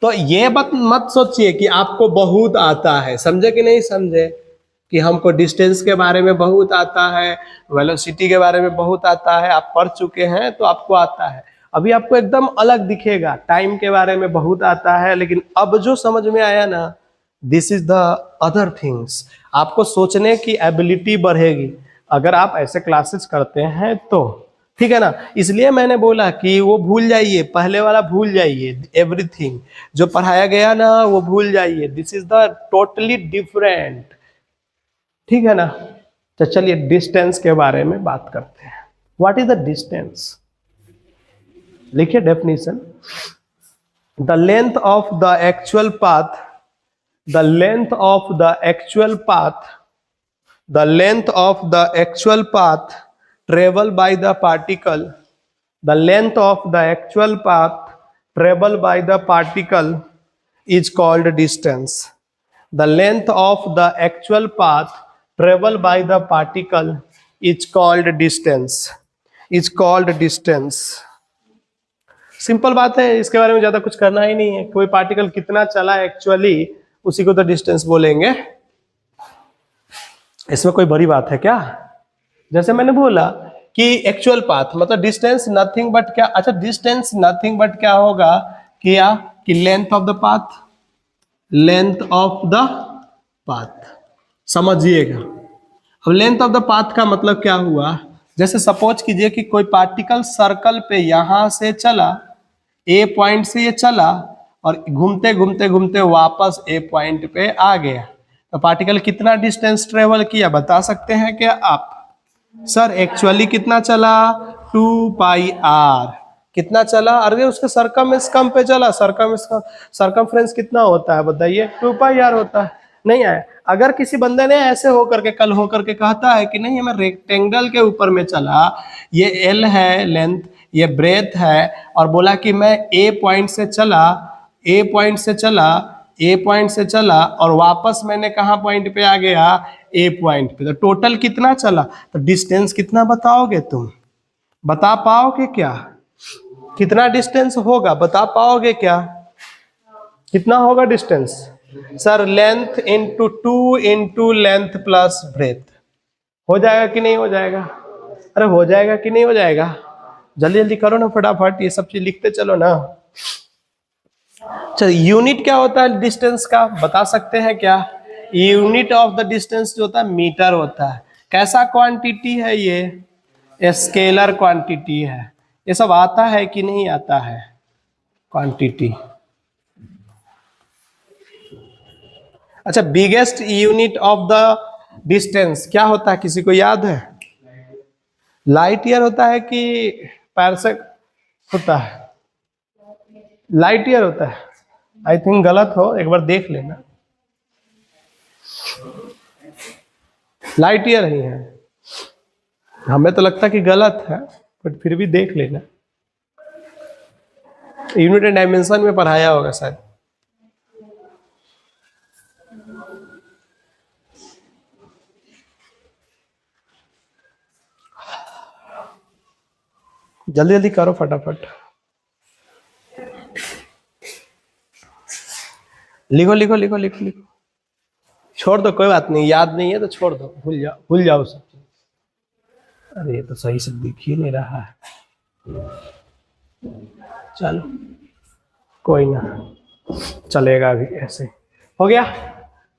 तो ये बात मत सोचिए कि आपको बहुत आता है, समझे कि नहीं समझे, कि हमको डिस्टेंस के बारे में बहुत आता है, वेलोसिटी के बारे में बहुत आता है, आप पढ़ चुके हैं तो आपको आता है। अभी आपको एकदम अलग दिखेगा, टाइम के बारे में बहुत आता है, लेकिन अब जो समझ में आया ना, this is the other things. आपको सोचने की एबिलिटी बढ़ेगी अगर आप ऐसे क्लासेस करते हैं तो, ठीक है ना। इसलिए मैंने बोला कि वो भूल जाइए, पहले वाला भूल जाइए, एवरीथिंग जो पढ़ाया गया ना वो भूल जाइए, this is the totally different, ठीक है ना। तो चलिए डिस्टेंस के बारे में बात करते हैं। What is the distance? लिखिए definition, the length of the actual path, the length of the actual path, the length of the actual path traveled by the particle, the length of the actual path traveled by the particle is called distance. The length of the actual path traveled by the particle is called distance, is called distance. Simple बात है, इसके बारे में ज्यादा कुछ करना ही नहीं है। कोई पार्टिकल कितना चला एक्चुअली, उसी को तो डिस्टेंस बोलेंगे। इसमें कोई बड़ी बात है क्या? जैसे मैंने बोला कि एक्चुअल पाथ मतलब डिस्टेंस नथिंग बट क्या, अच्छा डिस्टेंस नथिंग बट क्या होगा क्या कि length of the path, length of the path, समझिएगा। अब लेंथ ऑफ द पाथ का मतलब क्या हुआ, जैसे सपोज कीजिए कि कोई पार्टिकल सर्कल पे यहां से चला, ए पॉइंट से ये चला और घूमते घूमते घूमते वापस ए पॉइंट पे आ गया, तो पार्टिकल कितना डिस्टेंस ट्रेवल किया बता सकते हैं क्या आप? सर एक्चुअली कितना चला? 2 पाई आर। कितना चला? अरे उसके सरकमस्कम पे चला, सरकमफ्रेंस कितना होता है बताइए? 2 पाई आर होता है। नहीं आया। अगर किसी बंदे ने ऐसे होकर के कल होकर के कहता है कि नहीं मैं रेक्टेंगल के ऊपर में चला, ये एल है लेंथ, ये ब्रेथ है, और बोला कि मैं ए पॉइंट से चला, ए पॉइंट से चला, ए पॉइंट से चला और वापस मैंने कहाँ पॉइंट पे आ गया? ए पॉइंट पे, तो टोटल कितना चला? तो डिस्टेंस कितना बताओगे तुम? बता पाओगे क्या? कितना डिस्टेंस होगा बता पाओगे क्या? कितना होगा distance? Sir length into 2 into length plus breadth. हो जाएगा कि नहीं हो जाएगा? अरे हो जाएगा कि नहीं हो जाएगा? जल्दी जल्दी करो ना फटाफट, ये सब चीज लिखते चलो ना। चल यूनिट क्या होता है डिस्टेंस का बता सकते हैं क्या? यूनिट ऑफ द डिस्टेंस जो होता है मीटर होता है। कैसा क्वांटिटी है ये? स्केलर क्वांटिटी है। ये सब आता है कि नहीं आता है? क्वांटिटी। अच्छा biggest unit of the distance क्या होता है किसी को याद है? लाइट ईयर होता है कि पैरसेक होता है? लाइट ईयर होता है। आई थिंक गलत हो, एक बार देख लेना। लाइट ईयर ही है, हमें तो लगता कि गलत है बट फिर भी देख लेना, यूनिट एंड डायमेंशन में पढ़ाया होगा शायद। जल्दी जल्दी करो फटाफट, लिखो लिखो लिखो लिखो लिखो। छोड़ दो कोई बात नहीं, याद नहीं है तो छोड़ दो, भूल जाओ सब चीज। अरे ये तो सही से दिख ही नहीं रहा है, चलो कोई ना, चलेगा अभी ऐसे। हो गया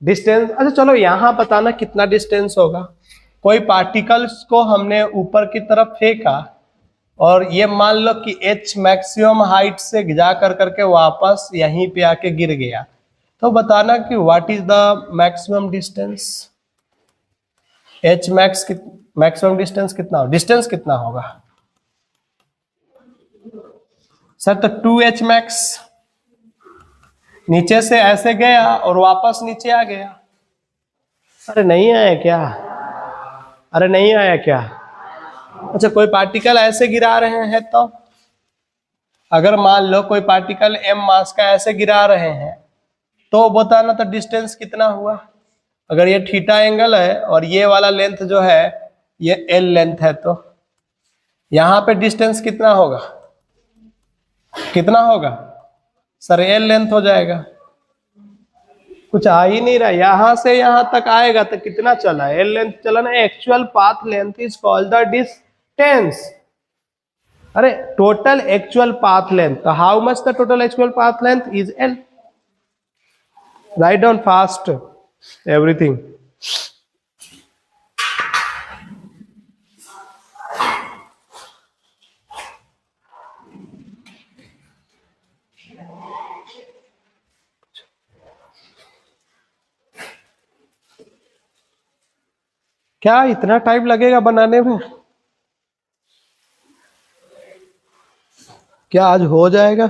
डिस्टेंस। अच्छा चलो यहाँ बताना कितना डिस्टेंस होगा। कोई पार्टिकल्स को हमने ऊपर की तरफ फेंका और ये मान लो कि h मैक्सिमम हाइट से जा कर करके वापस यहीं पे आके गिर गया, तो बताना कि what is the maximum distance? h max maximum distance कितना हो? डिस्टेंस कितना होगा सर? तो 2h मैक्स। नीचे से ऐसे गया और वापस नीचे आ गया। अरे नहीं आया क्या? अरे नहीं आया क्या? अच्छा कोई पार्टिकल ऐसे गिरा रहे हैं तो अगर मान लो कोई पार्टिकल m मास का ऐसे गिरा रहे हैं तो बताना तो डिस्टेंस कितना हुआ। अगर ये थीटा एंगल है और ये वाला लेंथ जो है ये l लेंथ है, तो यहाँ पे डिस्टेंस कितना होगा? कितना होगा सर? l लेंथ हो जाएगा। कुछ आ ही नहीं रहा, यहां से यहां तक आएगा तो कितना चला? l लेंथ चला ना। Actual path length is called the distance. अरे टोटल एक्चुअल पाथ लेंथ, तो how much the total actual path length is L. Write down fast everything. क्या इतना टाइम लगेगा बनाने में? क्या आज हो जाएगा?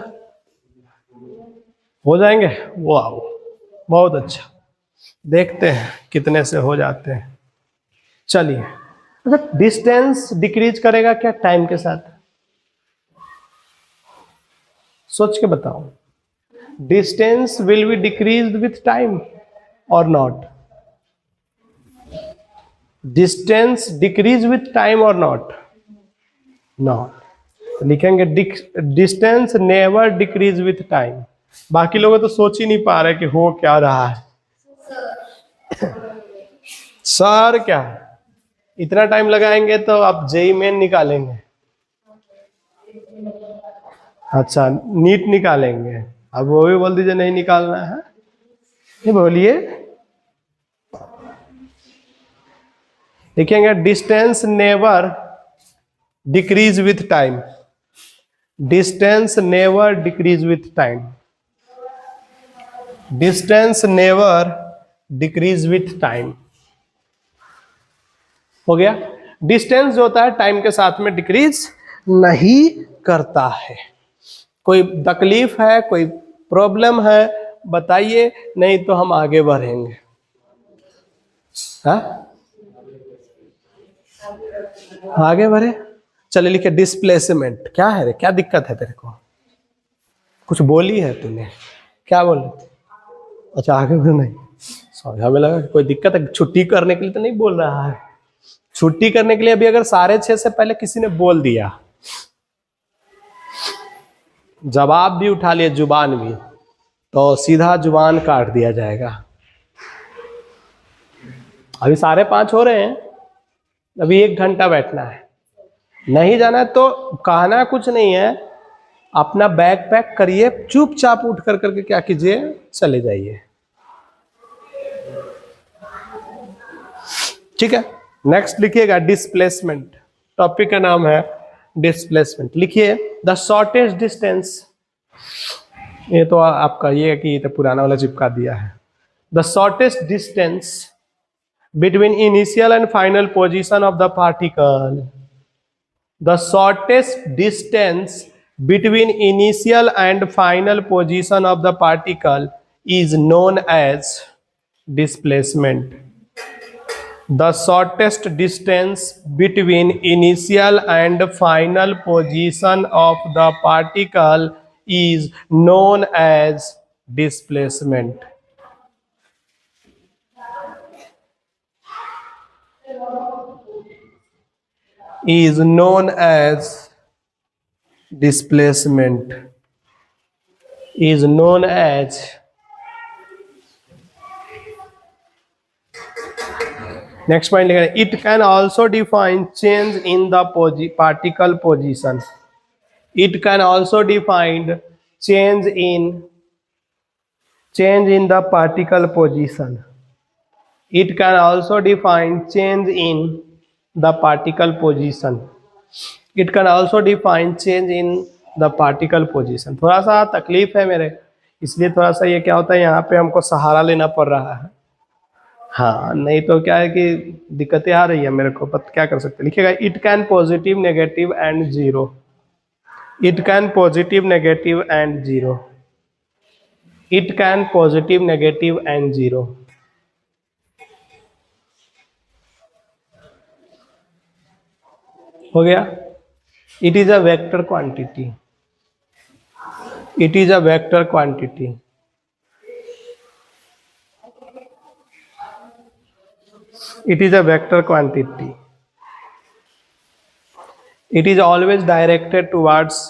हो जाएंगे. वाह, बहुत अच्छा. देखते हैं कितने से हो जाते हैं. चलिए, अच्छा डिस्टेंस डिक्रीज करेगा क्या टाइम के साथ? सोच के बताओ. Distance will be decrease with time और not? Distance decrease with time और नॉट? नॉट. लिखेंगे distance never decrease with time. बाकी लोग तो सोच ही नहीं पा रहे कि हो क्या रहा है. सर क्या इतना टाइम लगाएंगे तो आप जेई मेन निकालेंगे? अच्छा नीट निकालेंगे. अब वो भी बोल दीजिए नहीं निकालना है. ये बोलिए. लिखेंगे distance never decrease with time. Distance never decrease with time. Distance never decrease with time. हो गया. डिस्टेंस जो होता है टाइम के साथ में डिक्रीज नहीं करता है. कोई तकलीफ है, कोई प्रॉब्लम है बताइए, नहीं तो हम आगे बढ़ेंगे. हाँ आगे बढ़े. चले लिखे डिस्प्लेसमेंट. क्या है रे, क्या दिक्कत है तेरे को? कुछ बोली है तूने? क्या बोल रही थी? अच्छा आगे बढ़. नहीं सॉरी, हमें लगा कोई दिक्कत है. छुट्टी करने के लिए तो नहीं बोल रहा है. छुट्टी करने के लिए अभी अगर 6:30 से पहले किसी ने बोल दिया, जवाब भी उठा लिया, जुबान भी, तो सीधा जुबान काट दिया जाएगा. अभी 5:30 हो रहे हैं, अभी 1 घंटा बैठना है. नहीं जाना है तो कहना कुछ नहीं है, अपना बैग पैक करिए, चुपचाप उठ कर करके क्या कीजिए, चले जाइए. ठीक है. नेक्स्ट लिखिएगा डिस्प्लेसमेंट. टॉपिक का नाम है डिस्प्लेसमेंट. लिखिए द शॉर्टेस्ट डिस्टेंस. ये तो आपका ये है कि ये तो पुराना वाला चिपका दिया है. The shortest distance between initial and final position of the particle. The shortest distance between initial and final position of the particle is known as displacement. The shortest distance between initial and final position of the particle is known as displacement. Is known as displacement. Is known as next point. It can also define change in the particle position. It can also define change in the particle position. It can also define change in the particle position. It can also define change in the particle position. थोड़ा सा तकलीफ है मेरे, इसलिए थोड़ा सा ये क्या होता है, यहाँ पे हमको सहारा लेना पड़ रहा है. हाँ नहीं तो क्या है कि दिक्कतें आ रही है मेरे को, पता क्या कर सकते. लिखिएगा it can positive negative and zero. It can positive negative and zero. It can positive negative and zero. हो गया. It is a vector quantity. It is a vector quantity. It is a vector quantity. It is always directed towards.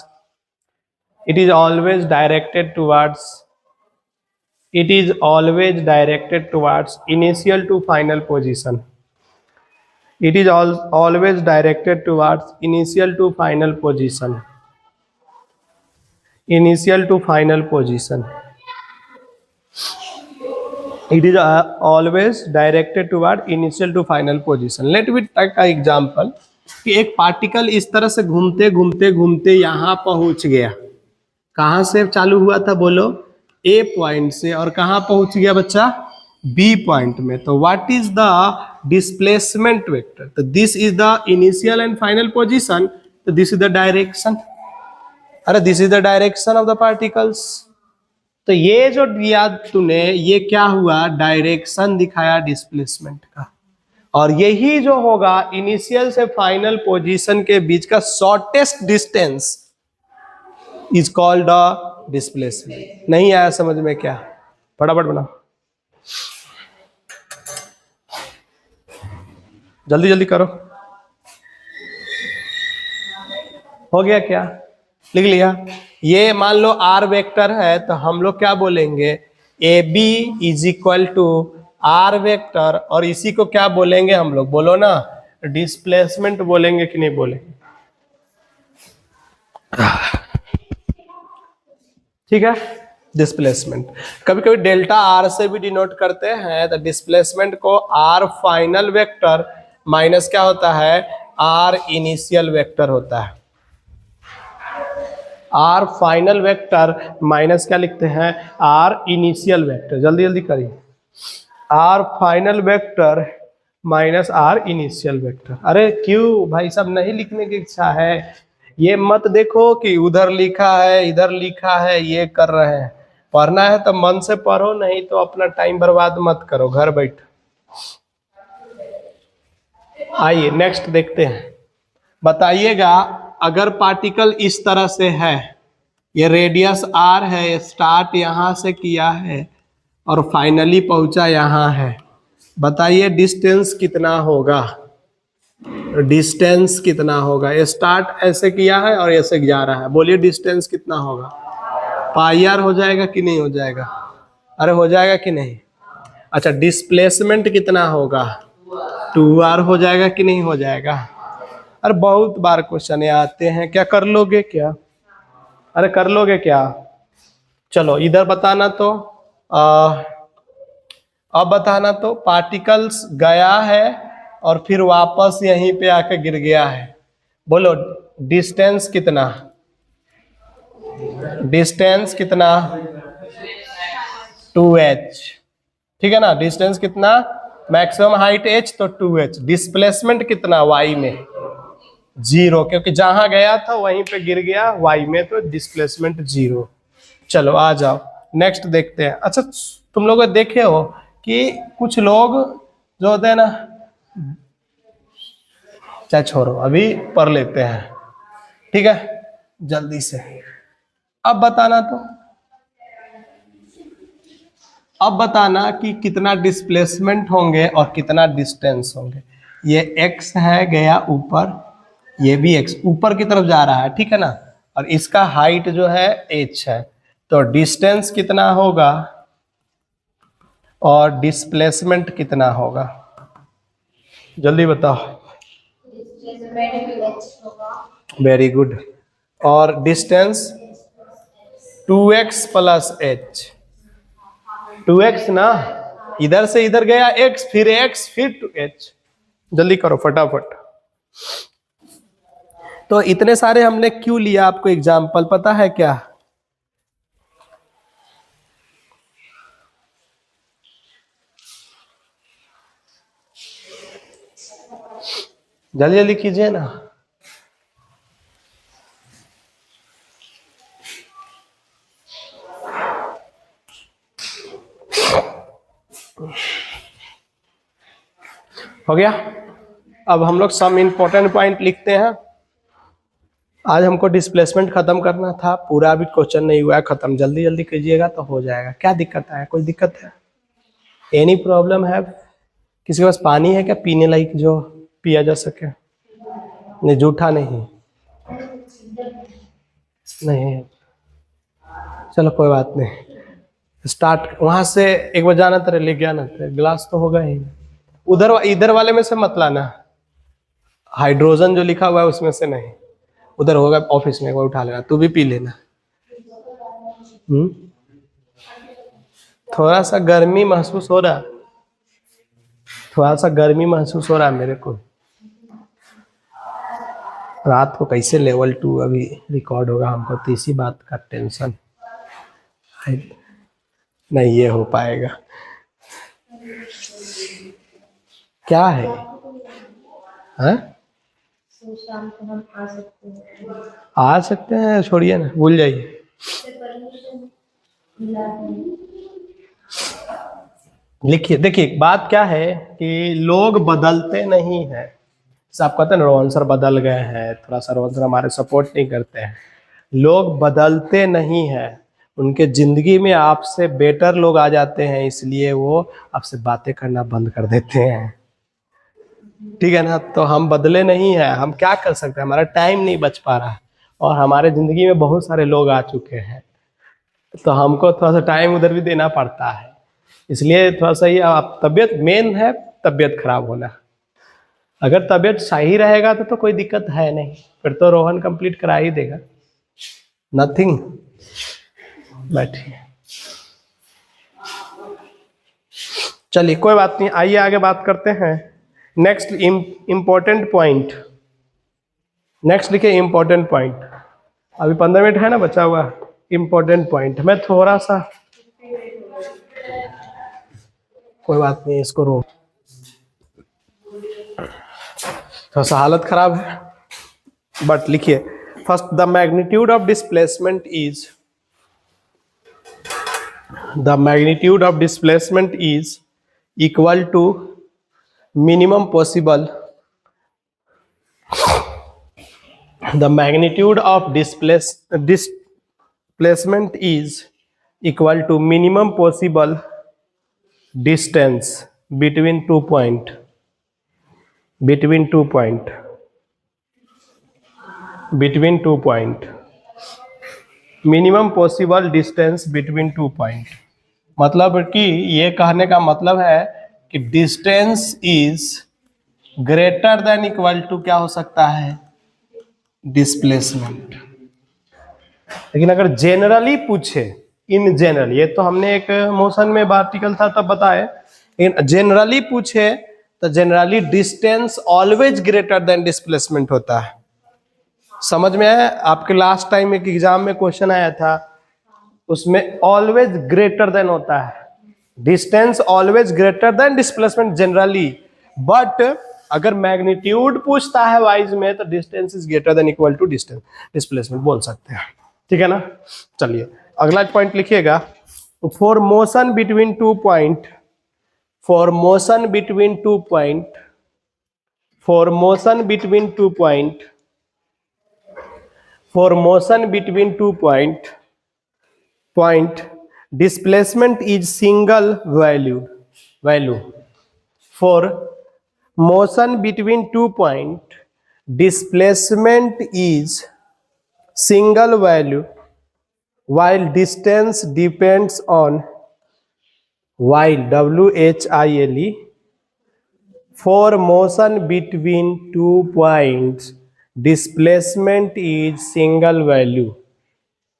It is always directed towards. It is always directed towards initial to final position. It is always directed towards initial to final position. Initial to final position. It is always directed toward initial to final position. Let me take an example कि एक particle इस तरह से घूमते घूमते घूमते यहाँ पहुंच गया। कहाँ से चालू हुआ था बोलो? ए पॉइंट से। और कहाँ पहुंच गया बच्चा? बी पॉइंट में। तो what is the displacement vector? तो this is the initial and final position. तो दिस इज द डायरेक्शन। अरे this is the direction of the particles. तो ये जो दिया तूने, ये क्या हुआ? डायरेक्शन दिखाया डिस्प्लेसमेंट का। और यही जो होगा इनिशियल से फाइनल पोजीशन के बीच का shortest distance is called a displacement. नहीं आया समझ में क्या? फटाफट बनाओ, जल्दी जल्दी करो। हो गया क्या? लिख लिया? ये मान लो आर वेक्टर है, तो हम लोग क्या बोलेंगे? A B is equal to r vector. और इसी को क्या बोलेंगे हम लोग? बोलो ना, डिस्प्लेसमेंट बोलेंगे कि नहीं बोलेंगे? ठीक है, डिस्प्लेसमेंट। कभी कभी डेल्टा आर से भी डिनोट करते हैं। तो डिस्प्लेसमेंट को आर फाइनल वेक्टर माइनस क्या होता है? आर इनिशियल वेक्टर होता है। आर फाइनल वेक्टर माइनस क्या लिखते हैं? R initial vector. जल्दी जल्दी करिए। R final vector minus r initial vector. अरे क्यों भाई साहब, नहीं लिखने की इच्छा है? ये मत देखो कि उधर लिखा है इधर लिखा है, ये कर रहे हैं। पढ़ना है तो मन से पढ़ो, नहीं तो अपना टाइम बर्बाद मत करो घर बैठ। आइए नेक्स्ट देखते हैं। बताइएगा, अगर पार्टिकल इस तरह से है, ये रेडियस आर है, स्टार्ट यहां से किया है और फाइनली पहुंचा यहां है, बताइए डिस्टेंस कितना होगा? डिस्टेंस कितना होगा? स्टार्ट ऐसे किया है और ऐसे जा रहा है, बोलिए डिस्टेंस कितना होगा? पाई आर हो जाएगा कि नहीं हो जाएगा? अरे हो जाएगा कि नहीं? अच्छा, डिस्प्लेसमेंट कितना होगा? 2r हो जाएगा कि नहीं हो जाएगा? अरे बहुत बार क्वेश्चन आते हैं, क्या कर लोगे क्या? अरे कर लोगे क्या? चलो इधर बताना तो अब बताना तो, पार्टिकल्स गया है और फिर वापस यहीं पे आके गिर गया है। बोलो डिस्टेंस कितना? डिस्टेंस कितना? 2h। ठीक है ना? डिस्टेंस कितना? मैक्सिमम हाइट h तो 2h। डिस्प्लेसमेंट कितना? y में 0, क्योंकि जहां गया था वहीं पे गिर गया, y में तो डिस्प्लेसमेंट 0। चलो आ जाओ नेक्स्ट देखते हैं। अच्छा, तुम लोग देखे हो कि कुछ लोग जो होते हैं ना, चाहे छोड़ो अभी पढ़ लेते हैं, ठीक है, जल्दी से। अब बताना तो, अब बताना कि कितना डिस्प्लेसमेंट होंगे और कितना डिस्टेंस होंगे। ये x है, गया ऊपर, ये भी x ऊपर की तरफ जा रहा है, ठीक है ना? और इसका हाइट जो है h है, तो डिस्टेंस कितना होगा और डिस्प्लेसमेंट कितना होगा? जल्दी बताओ। Very good. और distance 2x plus h। 2x ना, इधर से इधर गया x, फिर x, फिर 2h। जल्दी करो फटाफट। तो इतने सारे हमने क्यों लिया? आपको एग्जाम्पल पता है क्या? जल्दी जल्दी कीजिए ना। हो गया? अब हम लोग सम इंपॉर्टेंट पॉइंट लिखते हैं। आज हमको डिस्प्लेसमेंट खत्म करना था, पूरा भी क्वेश्चन नहीं हुआ है खत्म। जल्दी जल्दी कीजिएगा तो हो जाएगा। क्या दिक्कत है? कोई दिक्कत है? एनी प्रॉब्लम है? किसी के पास पानी है क्या पीने लायक जो पिया जा सके? नहीं, जूठा नहीं, नहीं, चलो कोई बात नहीं। स्टार्ट वहां से एक बार जाना तेरे ले गया ना, तेरे गिलास तो होगा ही। उधर इधर वाले में से मत लाना, हाइड्रोजन जो लिखा हुआ है उसमें से नहीं, उधर होगा ऑफिस में, एक बार उठा लेना, तू भी पी लेना। थोड़ा सा गर्मी महसूस हो रहा, थोड़ा सा गर्मी महसूस हो रहा है मेरे को। रात को कैसे लेवल 2 अभी रिकॉर्ड होगा, हमको तो इसी बात का टेंशन नहीं, ये हो पाएगा क्या है? हाँ? शाम को हम आ सकते हैं, छोड़िए ना, भूल जाइए। लिखिए, देखिए बात क्या है कि लोग बदलते नहीं हैं। आप कहते हैं रोहन सर बदल गए हैं, थोड़ा सा रोहन सर हमारे सपोर्ट नहीं करते हैं। लोग बदलते नहीं हैं, उनके जिंदगी में आपसे बेटर लोग आ जाते हैं, इसलिए वो आपसे बातें करना बंद कर देते हैं। ठीक है ना? तो हम बदले नहीं हैं, हम क्या कर सकते हैं, हमारा टाइम नहीं बच पा रहा है और हमारे जिंदगी में बहुत सारे लोग आ चुके हैं, तो हमको थोड़ा सा टाइम उधर भी देना पड़ता है। इसलिए थोड़ा सा ये आप तबीयत मेन है, तबीयत खराब होना। अगर तबीयत सही रहेगा तो कोई दिक्कत है नहीं, फिर तो रोहन कंप्लीट करा ही देगा, नथिंग। बैठिए, चलिए कोई बात नहीं, आइए आगे बात करते हैं। नेक्स्ट इम्पोर्टेंट पॉइंट, नेक्स्ट लिखिए इम्पोर्टेंट पॉइंट। अभी 15 मिनट है ना बचा हुआ। इम्पोर्टेंट पॉइंट, मैं थोड़ा सा, कोई बात नहीं, इसको रोक, थोड़ा सा हालत खराब है, बट लिखिए first, the magnitude of displacement is, the magnitude of displacement is equal to minimum possible, the magnitude of displacement is equal to minimum possible distance between 2 point, between 2 point, between 2 point, minimum possible distance between 2 point. मतलब कि ये कहने का मतलब है कि distance is greater than equal to क्या हो सकता है, डिस्प्लेसमेंट। लेकिन अगर जनरली पूछे, इन जनरल, ये तो हमने एक मोशन में आर्टिकल था तब बताए, लेकिन जनरली पूछे तो generally distance always greater than displacement होता है। समझ में आया? आपके लास्ट टाइम एक एग्जाम में क्वेश्चन आया था, उसमें ऑलवेज ग्रेटर देन होता है, distance always greater than displacement generally, but अगर मैग्नीट्यूड पूछता है वाइज में तो distance is greater than equal to distance displacement बोल सकते हैं। ठीक है ना? चलिए अगला पॉइंट लिखिएगा, for motion between 2 point, for motion between 2 point, for motion between 2 point, for motion between 2 point displacement is single value for motion between 2 point displacement is single value while distance depends on, while WHILE, for motion between 2 points displacement is single value,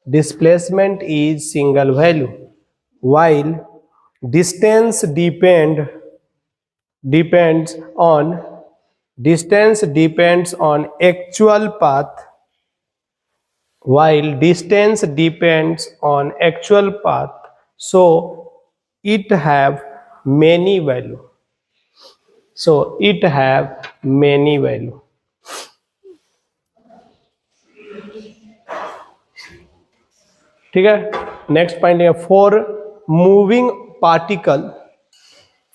displacement is single value while distance depends on actual path, while distance depends on actual path, so it have many value, so it have many value। ठीक है? Next point है for moving particle,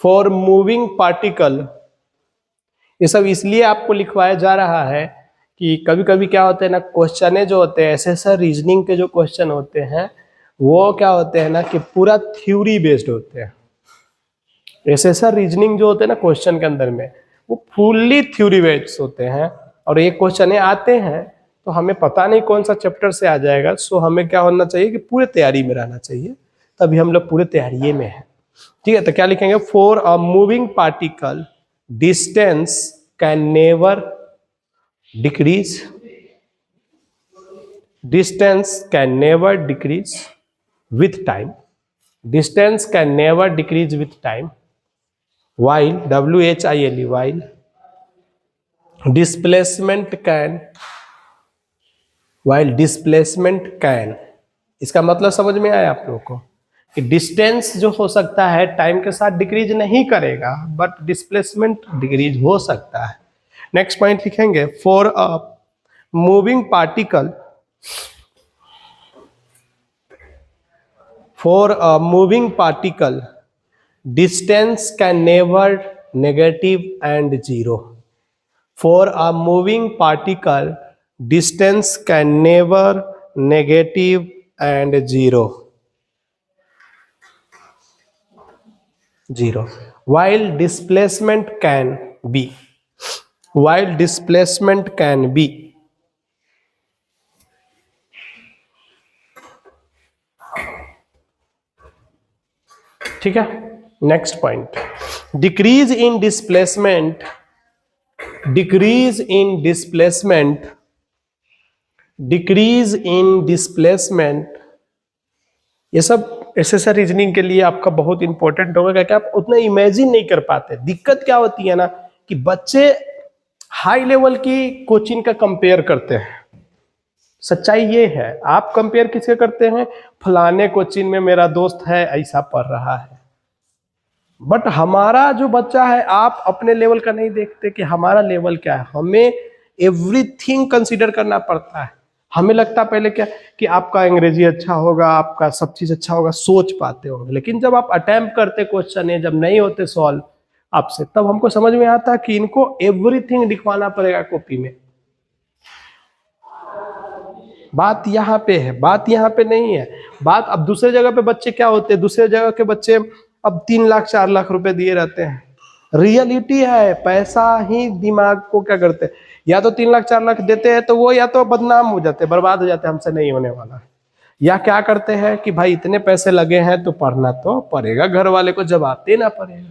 for moving particle. ये सब इसलिए आपको लिखवाया जा रहा है कि कभी कभी क्या होता है ना, क्वेश्चन जो होते हैं ऐसे रीजनिंग के जो क्वेश्चन होते हैं वो क्या होते हैं ना कि पूरा थ्योरी बेस्ड होते हैं। ऐसे रीजनिंग जो होते हैं ना क्वेश्चन के अंदर में, वो फुल्ली थ्योरी बेस्ड होते हैं, और ये क्वेश्चन आते हैं तो हमें पता नहीं कौन सा चैप्टर से आ जाएगा। सो हमें क्या होना चाहिए कि पूरे तैयारी में रहना चाहिए, तभी हम लोग पूरे तैयारी में हैं। ठीक है? तो क्या लिखेंगे, for a moving particle distance can never decrease, distance can never decrease with time, distance can never decrease with time, while while displacement can, इसका मतलब समझ में आया आप लोगों को कि डिस्टेंस जो हो सकता है टाइम के साथ डिक्रीज नहीं करेगा, बट डिस्प्लेसमेंट डिक्रीज हो सकता है। नेक्स्ट पॉइंट लिखेंगे, for a moving particle, distance can never negative and zero. For a moving particle, distance can never negative and zero. While displacement can be. ठीक है। Next point, decrease in displacement, ये सब ऐसे reasoning के लिए आपका बहुत इंपॉर्टेंट होगा, क्योंकि आप उतना इमेजिन नहीं कर पाते। दिक्कत क्या होती है ना कि बच्चे हाई लेवल की कोचिंग का कंपेयर करते हैं। सच्चाई ये है, आप कंपेयर किससे करते हैं, फलाने कोचिंग में मेरा दोस्त है ऐसा पढ़ रहा है, बट हमारा जो बच्चा है आप अपने लेवल का नहीं देखते कि हमारा लेवल क्या है। हमें एवरीथिंग कंसीडर करना पड़ता है। हमें लगता पहले क्या कि आपका अंग्रेजी अच्छा होगा, आपका सब चीज अच्छा होगा, सोच पाते होंगे, लेकिन जब आप अटेम्प्ट करते क्वेश्चन है, जब नहीं होते सॉल्व आपसे, तब हमको समझ में आता कि इनको एवरीथिंग लिखवाना पड़ेगा कॉपी में। बात यहाँ पे है, बात यहाँ पे नहीं है। बात अब दूसरे जगह पे बच्चे क्या होते हैं, दूसरे जगह के बच्चे अब 3 लाख 4 लाख रुपए दिए रहते हैं। रियलिटी है, पैसा ही दिमाग को क्या करते हैं, या तो 3 लाख 4 लाख देते हैं तो वो या तो बदनाम हो जाते हैं, बर्बाद हो जाते हैं, हमसे नहीं होने वाला, या क्या करते हैं कि भाई इतने पैसे लगे हैं तो पढ़ना तो पड़ेगा, घर वाले को जवाब देना पड़ेगा।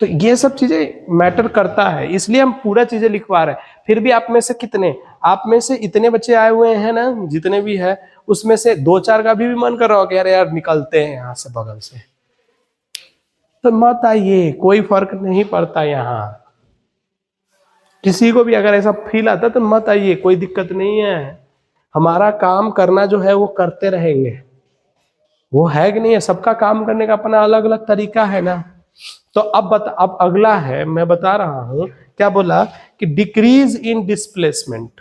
तो ये सब चीजें मैटर करता है, इसलिए हम पूरा चीजें लिखवा रहे हैं। फिर भी आप में से कितने, आप में से इतने बच्चे आए हुए हैं ना, जितने भी है उसमें से 2-4 का भी मन कर रहा हो कि यार यार निकलते हैं यहाँ से बगल से, तो मत आइए, कोई फर्क नहीं पड़ता। यहाँ किसी को भी अगर ऐसा फील आता तो मत आइए, कोई दिक्कत नहीं है। हमारा काम करना जो है वो करते रहेंगे, वो है कि नहीं है, सबका काम करने का अपना अलग अलग तरीका है ना। तो अब अगला है, मैं बता रहा हूं क्या बोला कि decrease in displacement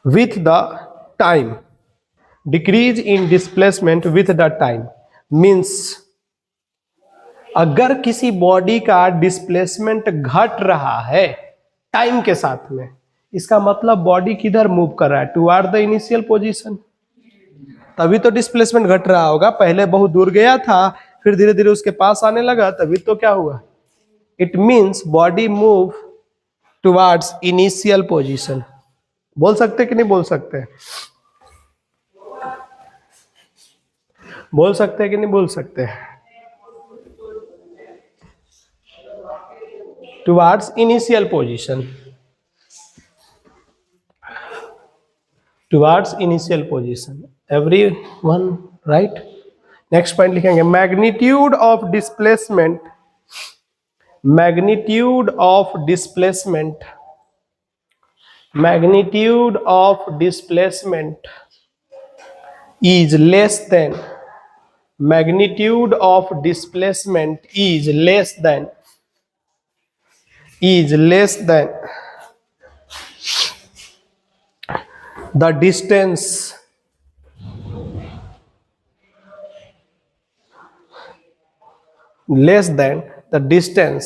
with the time, decrease in displacement with the time means अगर किसी बॉडी का डिस्प्लेसमेंट घट रहा है टाइम के साथ में, इसका मतलब बॉडी किधर मूव कर रहा है, टुवर्ड द इनिशियल पोजीशन, तभी तो डिस्प्लेसमेंट घट रहा होगा। पहले बहुत दूर गया था, फिर धीरे धीरे उसके पास आने लगा, तभी तो क्या हुआ, it means body move towards initial position. बोल सकते कि नहीं बोल सकते, बोल सकते कि नहीं बोल सकते, towards initial position, towards initial position, everyone right. Next point लिखेंगे, magnitude of displacement, magnitude of displacement, magnitude of displacement is less than, magnitude of displacement is less than, is less than the distance, less than the distance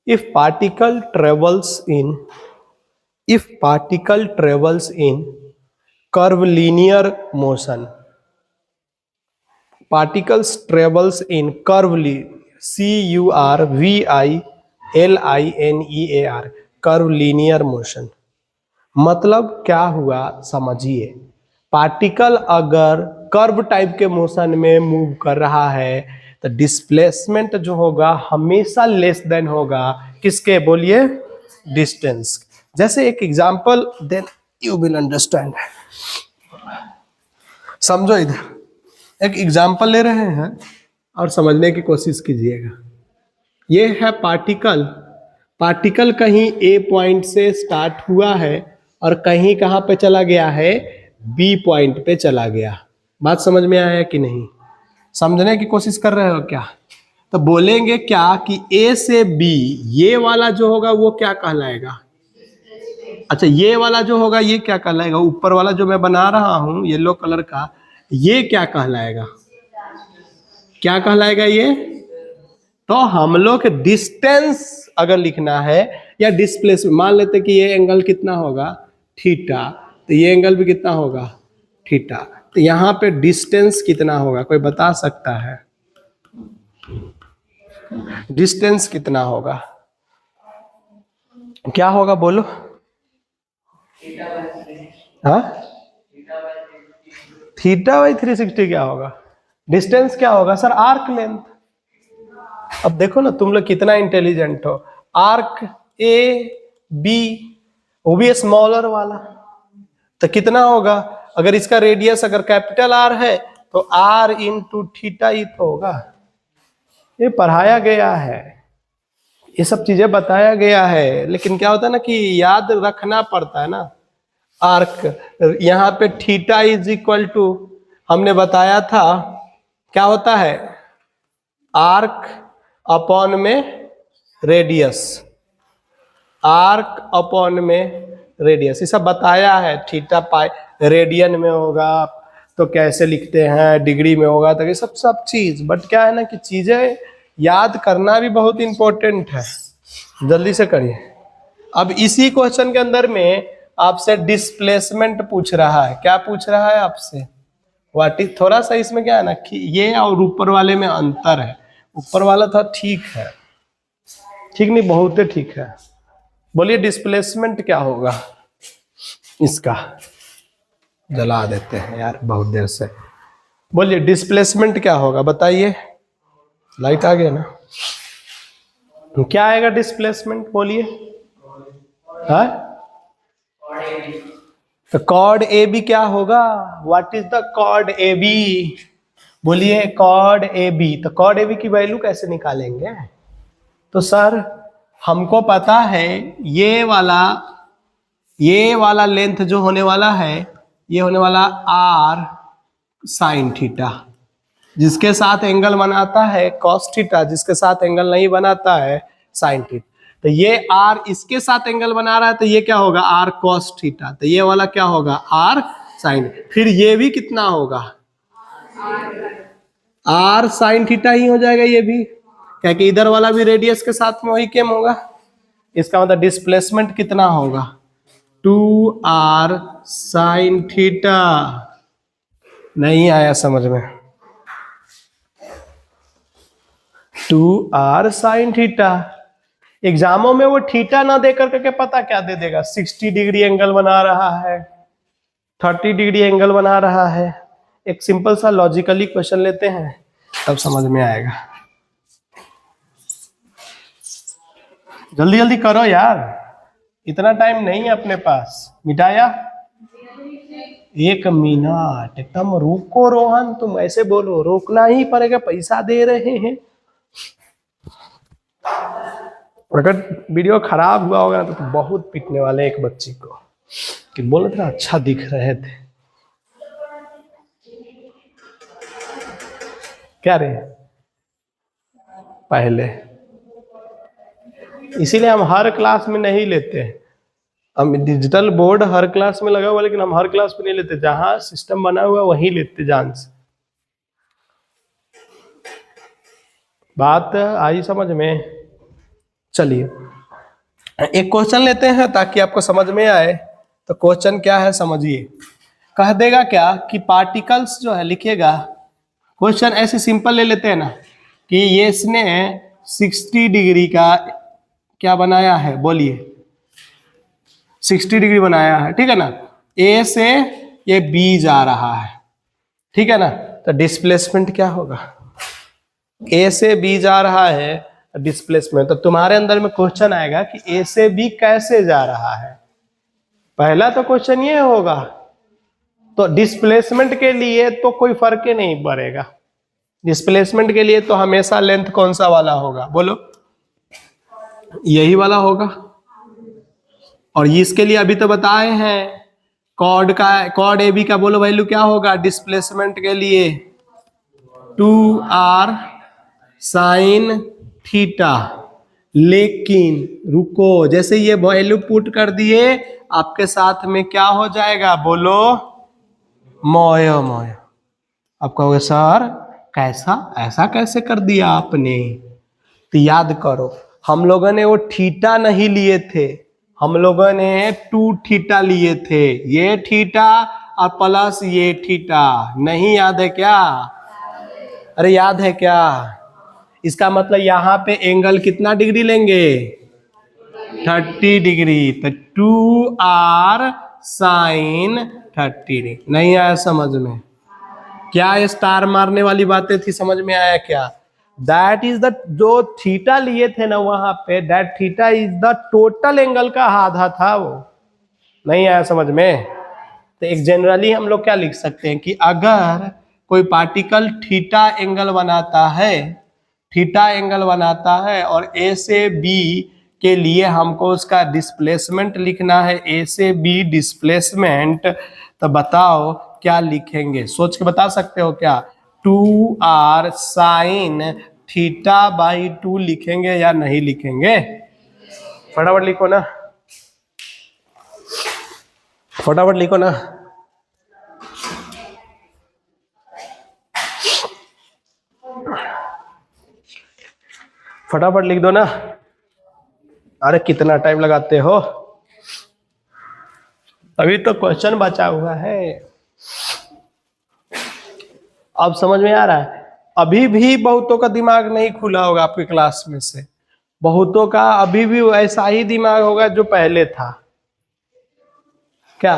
if particle travels in, if particle travels in curvilinear motion, particles travels in curvilinear, curvilinear motion। मतलब क्या हुआ समझिए, particle अगर curve type के motion में move कर रहा है, तो तो डिस्प्लेसमेंट जो होगा हमेशा लेस देन होगा किसके, बोलिए, डिस्टेंस। जैसे एक example, then you will understand. समझो, इधर एक एग्जांपल ले रहे हैं और समझने की कोशिश कीजिएगा। ये है पार्टिकल। पार्टिकल कहीं ए पॉइंट से स्टार्ट हुआ है और कहीं कहाँ पे चला गया है, बी पॉइंट पे चला गया। बात समझ में आया कि नहीं? समझने की कोशिश कर रहे हो क्या? तो बोलेंगे क्या कि ए से बी ये वाला जो होगा वो क्या कहलाएगा? अच्छा, ये वाला जो होगा ये क्या कहलाएगा? ऊपर वाला जो मैं बना रहा हूं येलो कलर का, ये क्या कहलाएगा? क्या कहलाएगा ये? तो हम लोग डिस्टेंस अगर लिखना है या डिस्प्लेसमेंट, मान लेते कि ये एंगल कितना होगा, थीटा, तो ये एंगल भी कितना होगा, थीटा। तो यहाँ पे डिस्टेंस कितना होगा, कोई बता सकता है? डिस्टेंस कितना होगा, क्या होगा, बोलो। हाँ, थीटा बाई 360 क्या होगा? डिस्टेंस क्या होगा सर? Arc length. अब देखो ना तुम लोग कितना इंटेलिजेंट हो। आर्क ए बी, वो भी स्मॉलर वाला, तो कितना होगा? अगर इसका रेडियस अगर कैपिटल आर है तो आर इंटू थीटा ही तो होगा। ये पढ़ाया गया है, ये सब चीजें बताया गया है, लेकिन क्या होता है ना कि याद रखना पड़ता है ना। आर्क यहाँ पे थीटा इज इक्वल टू, हमने बताया था क्या होता है, आर्क अपॉन में रेडियस, आर्क अपॉन में रेडियस, ये सब बताया है। थीटा पाई रेडियन में होगा तो कैसे लिखते हैं, डिग्री में होगा तो ये सब चीज। बट क्या है ना कि चीजें याद करना भी बहुत इंपॉर्टेंट है। जल्दी से करिए। अब इसी क्वेश्चन के अंदर में आपसे डिस्प्लेसमेंट पूछ रहा है। क्या पूछ रहा है आपसे? व्हाट इज, थोड़ा सा इसमें क्या है ना कि ये और ऊपर वाले में अंतर है। ऊपर वाला था ठीक है, ठीक नहीं, बहुत ठीक है। बोलिए डिस्प्लेसमेंट क्या होगा इसका? जला देते हैं यार बहुत देर से। बोलिए डिस्प्लेसमेंट क्या होगा, बताइए। लाइट आ गया ना? क्या आएगा डिस्प्लेसमेंट, बोलिए। हाँ, तो कॉर्ड ए बी क्या होगा? What is the chord A B? बोलिए कॉर्ड ए बी। तो कॉर्ड ए बी की वैल्यू कैसे निकालेंगे? तो सर हमको पता है ये वाला लेंथ जो होने वाला है ये होने वाला आर साइन थीटा, जिसके साथ एंगल बनाता है कॉस थीटा, जिसके साथ एंगल नहीं बनाता है साइन थीटा। तो ये आर इसके साथ एंगल बना रहा है तो ये क्या होगा, आर कॉस थीटा। तो ये वाला क्या होगा, आर साइन। फिर ये भी कितना होगा, आर साइन थीटा ही हो जाएगा ये भी, क्या कि इधर वाला भी रेडियस के साथ में वही केम होगा। इसका मतलब डिस्प्लेसमेंट कितना होगा, 2r साइन थीटा। नहीं आया समझ में? 2r sine theta. एग्जामों में वो थीटा ना दे करके पता क्या दे देगा, 60 डिग्री एंगल बना रहा है, 30 डिग्री एंगल बना रहा है। एक सिंपल सा लॉजिकली क्वेश्चन लेते हैं तब समझ में आएगा। जल्दी जल्दी करो यार, इतना टाइम नहीं है अपने पास। मिटाया 1 मिनट, एकदम रुको रोहन, तुम ऐसे बोलो, रोकना ही पड़ेगा, पैसा दे रहे हैं। अगर वीडियो खराब हुआ होगा तो बहुत पीटने वाले एक बच्ची को कि बोले थे अच्छा दिख रहे थे। क्या रे पहले, इसीलिए हम हर क्लास में नहीं लेते। हम डिजिटल बोर्ड हर क्लास में लगा हुआ, लेकिन हम हर क्लास में नहीं लेते। जहां सिस्टम बना हुआ वहीं लेते जान से। बात आई समझ में? चलिए एक क्वेश्चन लेते हैं ताकि आपको समझ में आए। तो क्वेश्चन क्या है समझिए। कह देगा क्या कि पार्टिकल्स जो है, लिखिएगा क्वेश्चन ऐसे सिंपल ले लेते हैं ना कि ये इसने 60 डिग्री का क्या बनाया है, बोलिए 60 डिग्री बनाया है, ठीक है ना। ए से ये बी जा रहा है, ठीक है ना। तो डिस्प्लेसमेंट क्या होगा, ए से बी जा रहा है डिस्प्लेसमेंट, तो तुम्हारे अंदर में क्वेश्चन आएगा कि ए से बी कैसे जा रहा है। पहला तो क्वेश्चन ये होगा, तो डिस्प्लेसमेंट के लिए तो कोई फर्क ही नहीं पड़ेगा। डिस्प्लेसमेंट के लिए तो हमेशा लेंथ कौन सा वाला होगा, बोलो, यही वाला होगा। और इसके लिए अभी तो बताए हैं कॉड ए बी का बोलो वैल्यू क्या होगा डिस्प्लेसमेंट के लिए, 2r साइन थीटा। लेकिन रुको, जैसे ये वैल्यू पुट कर दिए आपके साथ में क्या हो जाएगा, बोलो, मोयो मोयो। आप कहोगे सर कैसा, ऐसा कैसे कर दिया आपने। तो याद करो, हम लोगों ने वो थीटा नहीं लिए थे, हम लोगों ने 2 थीटा लिए थे, ये थीटा और प्लस ये थीटा। नहीं याद है क्या? अरे याद है क्या? इसका मतलब यहां पे एंगल कितना डिग्री लेंगे, 30 डिग्री। तो 2r साइन 30 डिग्री। नहीं आया समझ में? क्या ये स्टार मारने वाली बातें थी, समझ में आया क्या? दैट इज द, जो थीटा लिए थे ना वहां पे, that theta is the total angle का आधा था वो। नहीं आया समझ में? तो एक जनरली हम लोग क्या लिख सकते हैं कि अगर कोई पार्टिकल थीटा एंगल बनाता है, थीटा एंगल बनाता है और ए से बी के लिए हमको उसका डिस्प्लेसमेंट लिखना है, ए से बी डिस्प्लेसमेंट, तो बताओ क्या लिखेंगे, सोच के बता सकते हो क्या? 2r साइन थीटा बाई 2 लिखेंगे या नहीं लिखेंगे? फटाफट लिखो ना, फटाफट लिखो ना। फटाफट लिख दो ना। अरे कितना टाइम लगाते हो, अभी तो क्वेश्चन बचा हुआ है। अब समझ में आ रहा है? अभी भी बहुतों का दिमाग नहीं खुला होगा आपके क्लास में से, बहुतों का अभी भी वैसा ही दिमाग होगा जो पहले था। क्या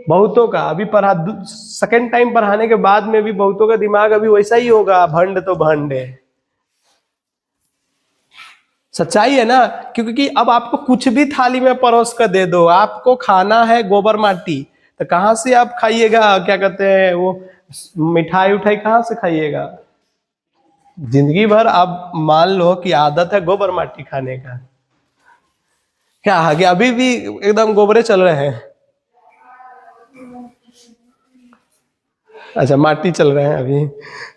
बहुतों का अभी पढ़ा, सेकेंड टाइम पढ़ाने के बाद में भी बहुतों का दिमाग अभी वैसा ही होगा, भंड तो भंड है। सच्चाई है ना? क्योंकि अब आपको कुछ भी थाली में परोस कर दे दो, आपको खाना है गोबर माटी, तो कहां से आप खाइएगा, क्या कहते हैं वो, मिठाई उठाई कहां से खाइएगा? जिंदगी भर आप मान लो कि आदत है गोबर माटी खाने का, क्या आगे अभी भी एकदम गोबरे चल रहे हैं? अच्छा माटी चल रहे हैं अभी।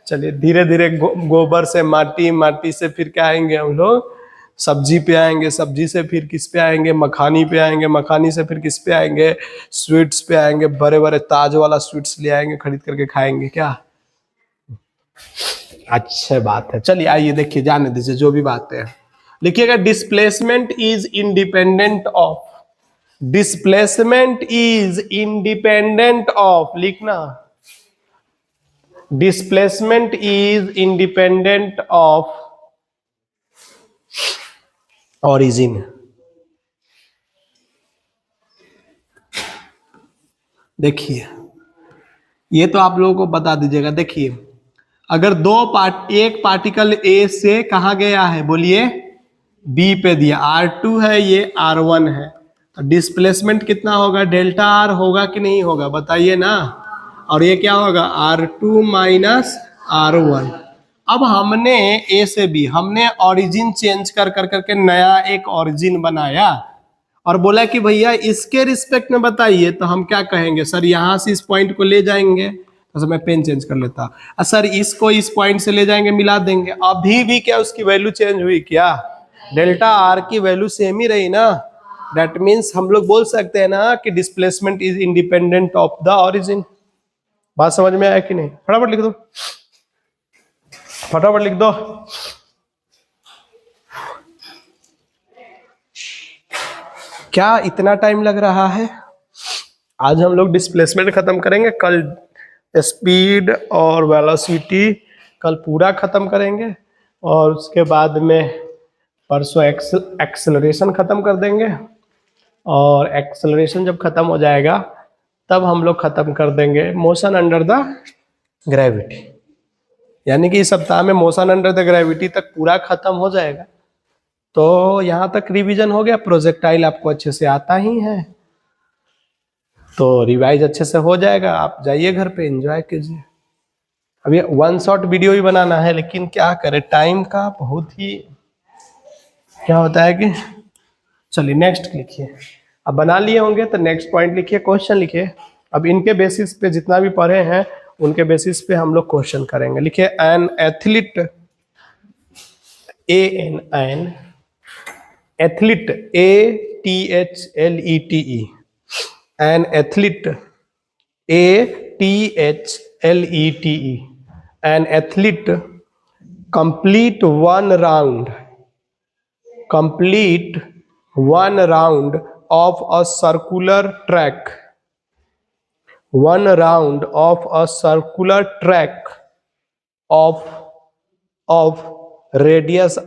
चलिए धीरे धीरे गोबर से माटी, माटी से फिर क्या आएंगे हम लोग, सब्जी पे आएंगे, सब्जी से फिर किस पे आएंगे, मखानी पे आएंगे, मखानी से फिर किस पे आएंगे, स्वीट्स पे आएंगे। बड़े बड़े ताज वाला स्वीट्स ले आएंगे, खरीद करके खाएंगे। क्या अच्छी बात है। चलिए आइए देखिए, जाने दीजिए जो भी बातें हैं। लिखिएगा displacement is independent of, displacement is independent of, लिखना, displacement is independent of origin. देखिए ये तो आप लोगों को बता दीजिएगा। देखिए अगर एक पार्टिकल ए से कहाँ गया है, बोलिए बी पे दिया, R2 है, ये R1 है, तो डिस्प्लेसमेंट कितना होगा, डेल्टा आर होगा कि नहीं होगा, बताइए ना। और ये क्या होगा, R2 माइनस R1। अब हमने ए से बी, हमने ऑरिजिन चेंज कर करके नया एक ऑरिजिन बनाया और बोला कि भैया इसके रिस्पेक्ट में बताइए, तो हम क्या कहेंगे, सर यहां से इस पॉइंट को ले जाएंगे, तो मैं पेन चेंज कर लेता, सर इसको इस पॉइंट से ले जाएंगे, मिला देंगे। अभी भी क्या उसकी वैल्यू चेंज हुई क्या? डेल्टा आर की वैल्यू सेम ही रही ना। दैट मीन्स हम लोग बोल सकते हैं ना कि displacement is independent of the origin. बात समझ में आया कि नहीं? फटाफट लिख दो, फटाफट लिख दो। क्या इतना टाइम लग रहा है? आज हम लोग डिस्प्लेसमेंट खत्म करेंगे, कल स्पीड और वेलोसिटी कल पूरा खत्म करेंगे, और उसके बाद में परसों एक्सेलरेशन खत्म कर देंगे, और एक्सेलरेशन जब खत्म हो जाएगा तब हम लोग खत्म कर देंगे मोशन अंडर द ग्रेविटी। यानी कि इस सप्ताह में मोशन अंडर द ग्रेविटी तक पूरा खत्म हो जाएगा। तो यहां तक रिवीजन हो गया, प्रोजेक्टाइल आपको अच्छे से आता ही है, तो रिवाइज अच्छे से हो जाएगा। आप जाइए घर पे एंजॉय कीजिए। अभी वन शॉट वीडियो ही बनाना है, लेकिन क्या करें, टाइम का बहुत ही क्या होता है कि, चलिए नेक्स्ट लिखिए। अब बना लिए होंगे तो नेक्स्ट पॉइंट लिखिए, क्वेश्चन लिखिए। अब इनके बेसिस पे जितना भी पढ़े हैं उनके बेसिस पे हम लोग क्वेश्चन करेंगे। लिखिए an athlete, an athlete, ATHLETE, an athlete, ATHLETE, an athlete complete one round of a circular track, of radius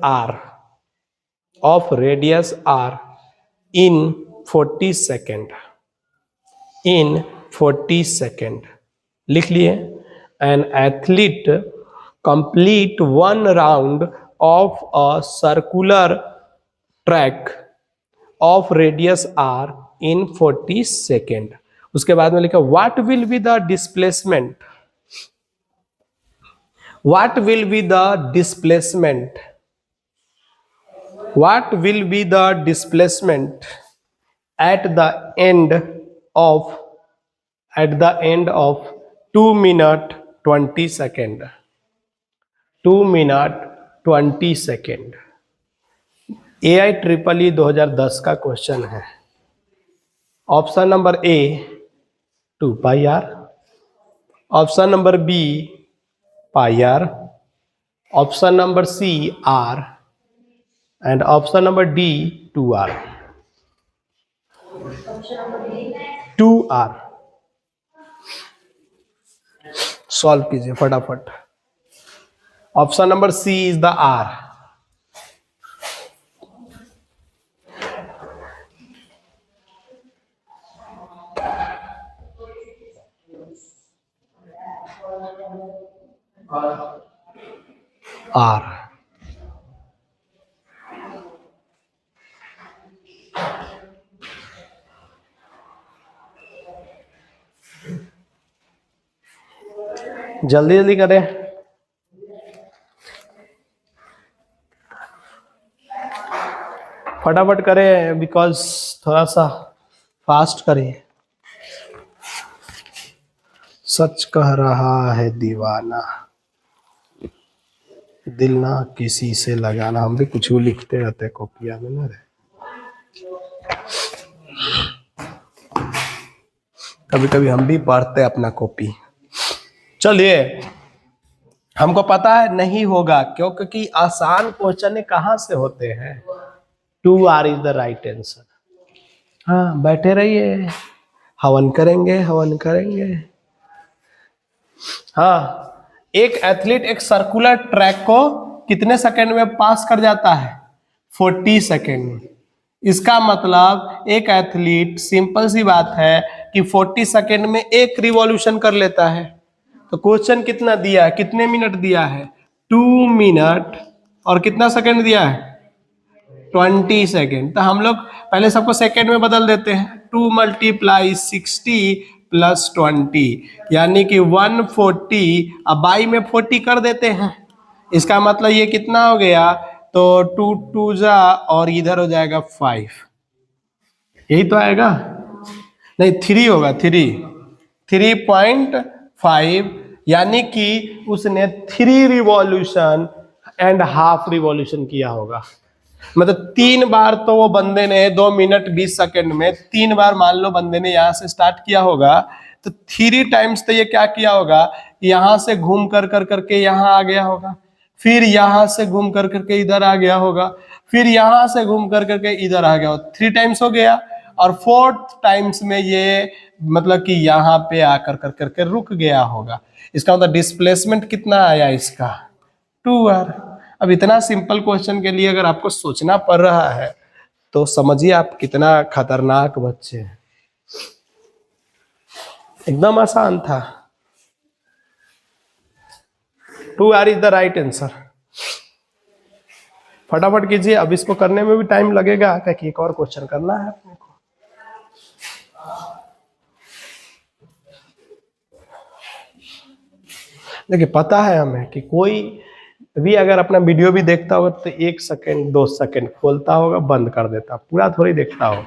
r in 40 second। लिख लिए, an athlete complete one round of a circular track of radius r in 40 second। उसके बाद में लिखा what will be the displacement, what will be the displacement at the end of 2 minute 20 second, 2 minute 20 second। AIEEE 2010 का question है। Option number A 2 pi r, option number B pi r, option number C r, and option number D 2R, 2R। Solve कीजिए फटाफट। Option number C is the r. R जल्दी जल्दी करें। फटाफट करें, because थोड़ा सा फास्ट करें। सच कह रहा है दीवाना, दिल ना किसी से लगाना। हम भी कुछ लिखते रहते कॉपिया में ना रे, कभी कभी हम भी पढ़ते अपना कॉपी। चलिए, हमको पता है नहीं होगा क्यों, क्योंकि आसान क्वेश्चन कहां से होते हैं। 2R is the right answer. हाँ, बैठे रहिए, हवन करेंगे। हाँ, एक एथलीट एक सर्कुलर ट्रैक को कितने सेकंड में पास कर जाता है? 40 सेकंड। इसका मतलब एक एथलीट, सिंपल सी बात है कि 40 सेकंड में एक रिवॉल्यूशन कर लेता है। तो क्वेश्चन कितना दिया है, कितने मिनट दिया है? 2 मिनट और कितना सेकंड दिया है? 20 सेकंड। तो हम लोग पहले सबको सेकंड में बदल देते हैं। 2 × 60 + 20 यानी कि 140। अब बाई में 40 कर देते हैं। इसका मतलब ये कितना हो गया? तो 2 2 जा और इधर हो जाएगा 5। यही तो आएगा, नहीं 3 होगा, 3.5 यानी कि उसने 3 रिवॉल्यूशन एंड हाफ रिवॉल्यूशन किया होगा। मतलब 3 बार तो वो बंदे ने 2 मिनट 20 सेकंड में 3 बार मान लो बंदे ने यहां से स्टार्ट किया होगा, तो 3 टाइम्स तो ये क्या किया होगा, यहां से घूम कर करके यहां आ गया होगा, फिर यहां से घूम कर करके इधर आ गया होगा, फिर यहां से घूम कर करके इधर आ गया होगा। 3 टाइम्स हो गया। और 4th टाइम्स में ये मतलब कि यहाँ पे आकर कर करके रुक गया होगा। इसका मतलब डिस्प्लेसमेंट कितना आया इसका? 2R। अब इतना सिंपल क्वेश्चन के लिए अगर आपको सोचना पड़ रहा है तो समझिए आप कितना खतरनाक बच्चे हैं। एकदम आसान था। 2R is the right answer. फटाफट कीजिए, अब इसको करने में भी टाइम लगेगा क्योंकि एक और क्वेश्चन करना है अपने को। देखिए पता है हमें कि कोई भी अगर अपना वीडियो भी देखता होगा तो 1 सेकंड 2 सेकंड खोलता होगा, बंद कर देता, पूरा थोड़ी देखता हो।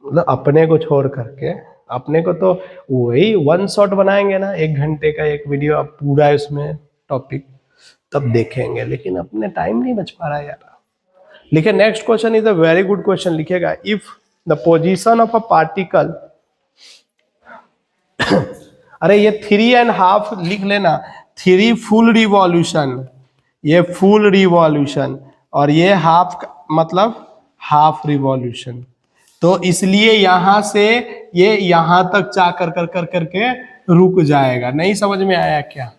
मतलब अपने को छोड़ करके, अपने को तो वही वन शॉट बनाएंगे ना, 1 घंटे का एक वीडियो, आप पूरा इसमें टॉपिक तब देखेंगे, लेकिन अपने टाइम नहीं बच पा रहा है यार। लिखे next question is a very good question. लिखेगा if the position of a particle अरे ये 3.5 लिख लेना, 3 फुल रिवॉल्यूशन, ये फुल रिवॉल्यूशन, और ये हाफ मतलब हाफ रिवॉल्यूशन। तो इसलिए यहां से ये यहां तक जा कर कर कर करके रुक जाएगा। नहीं समझ में आया क्या?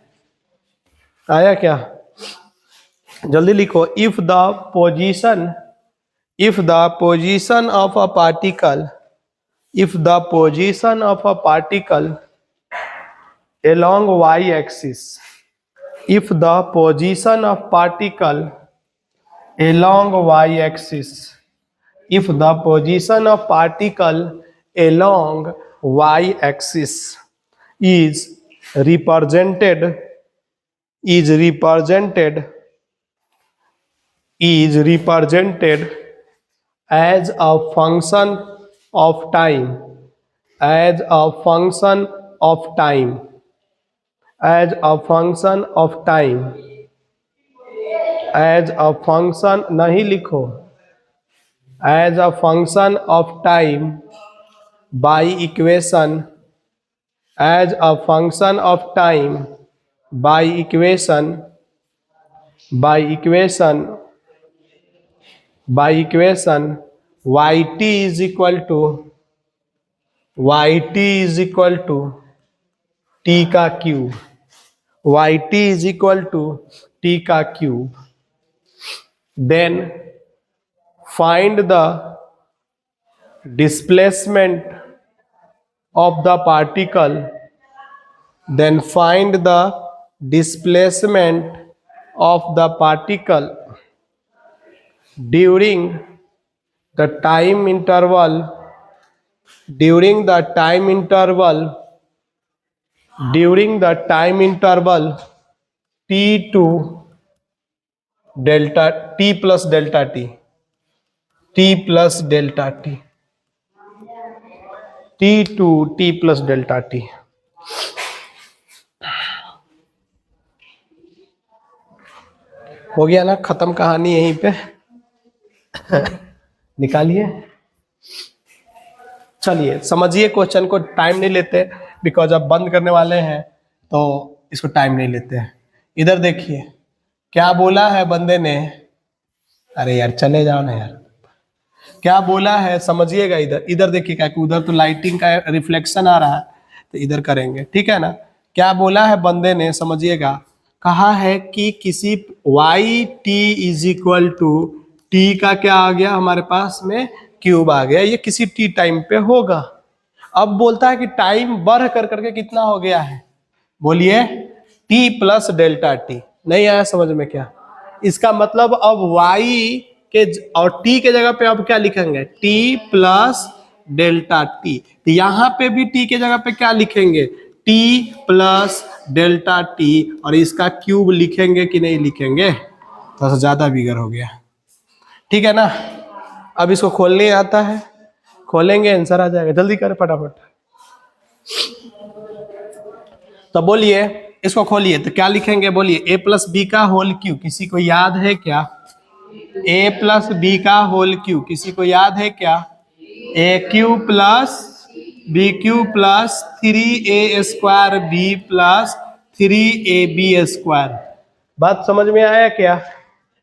आया क्या? जल्दी लिखो। If the position of a particle, if the position of a particle along y-axis, if the position of particle along y-axis, if the position of particle along y-axis is represented as a function of time, as a function of time, as a function of time, as a function, नहीं लिखो, as a function of time by equation, as a function of time by equation yt is equal to t का cube, yt is equal to t का cube. then find the displacement of the particle, then find the displacement of the particle during the time interval t to delta t plus delta t, t plus delta t, t to t plus delta t। हो गया ना, खत्म कहानी यहीं पे। निकालिए, चलिए समझिए क्वेश्चन को, टाइम नहीं लेते बिकॉज अब बंद करने वाले हैं तो इसको टाइम नहीं लेते हैं। इधर देखिए क्या बोला है बंदे ने, अरे यार चले जाओ ना यार, क्या बोला है समझिएगा। इधर देखिए, क्या उधर तो लाइटिंग का रिफ्लेक्शन आ रहा है तो इधर करेंगे, ठीक है ना। क्या बोला है बंदे ने समझिएगा, कहा है कि किसी y t is equal to t का क्या आ गया हमारे पास में, क्यूब आ गया, ये किसी t टाइम पे होगा। अब बोलता है कि टाइम बढ़ कर करके कितना हो गया है, बोलिए t प्लस डेल्टा t। नहीं आया समझ में क्या? इसका मतलब अब y के और t के जगह पे अब क्या लिखेंगे, t प्लस डेल्टा t। तो यहाँ पे भी t के जगह पे क्या लिखेंगे, t प्लस डेल्टा t, और इसका क्यूब लिखेंगे कि नहीं लिखेंगे? थोड़ा सा ज्यादा बिगर हो गया, ठीक है ना। अब इसको खोलने आता है, खोलेंगे आंसर आ जाएगा। जल्दी करें फटाफट। तो बोलिए इसको खोलिए तो क्या लिखेंगे, बोलिए a प्लस बी का होल क्यूब, किसी को याद है क्या? a प्लस बी का होल क्यूब किसी को याद है क्या? a cube plus B cube plus 3a square B plus 3ab square. बात समझ में आया क्या?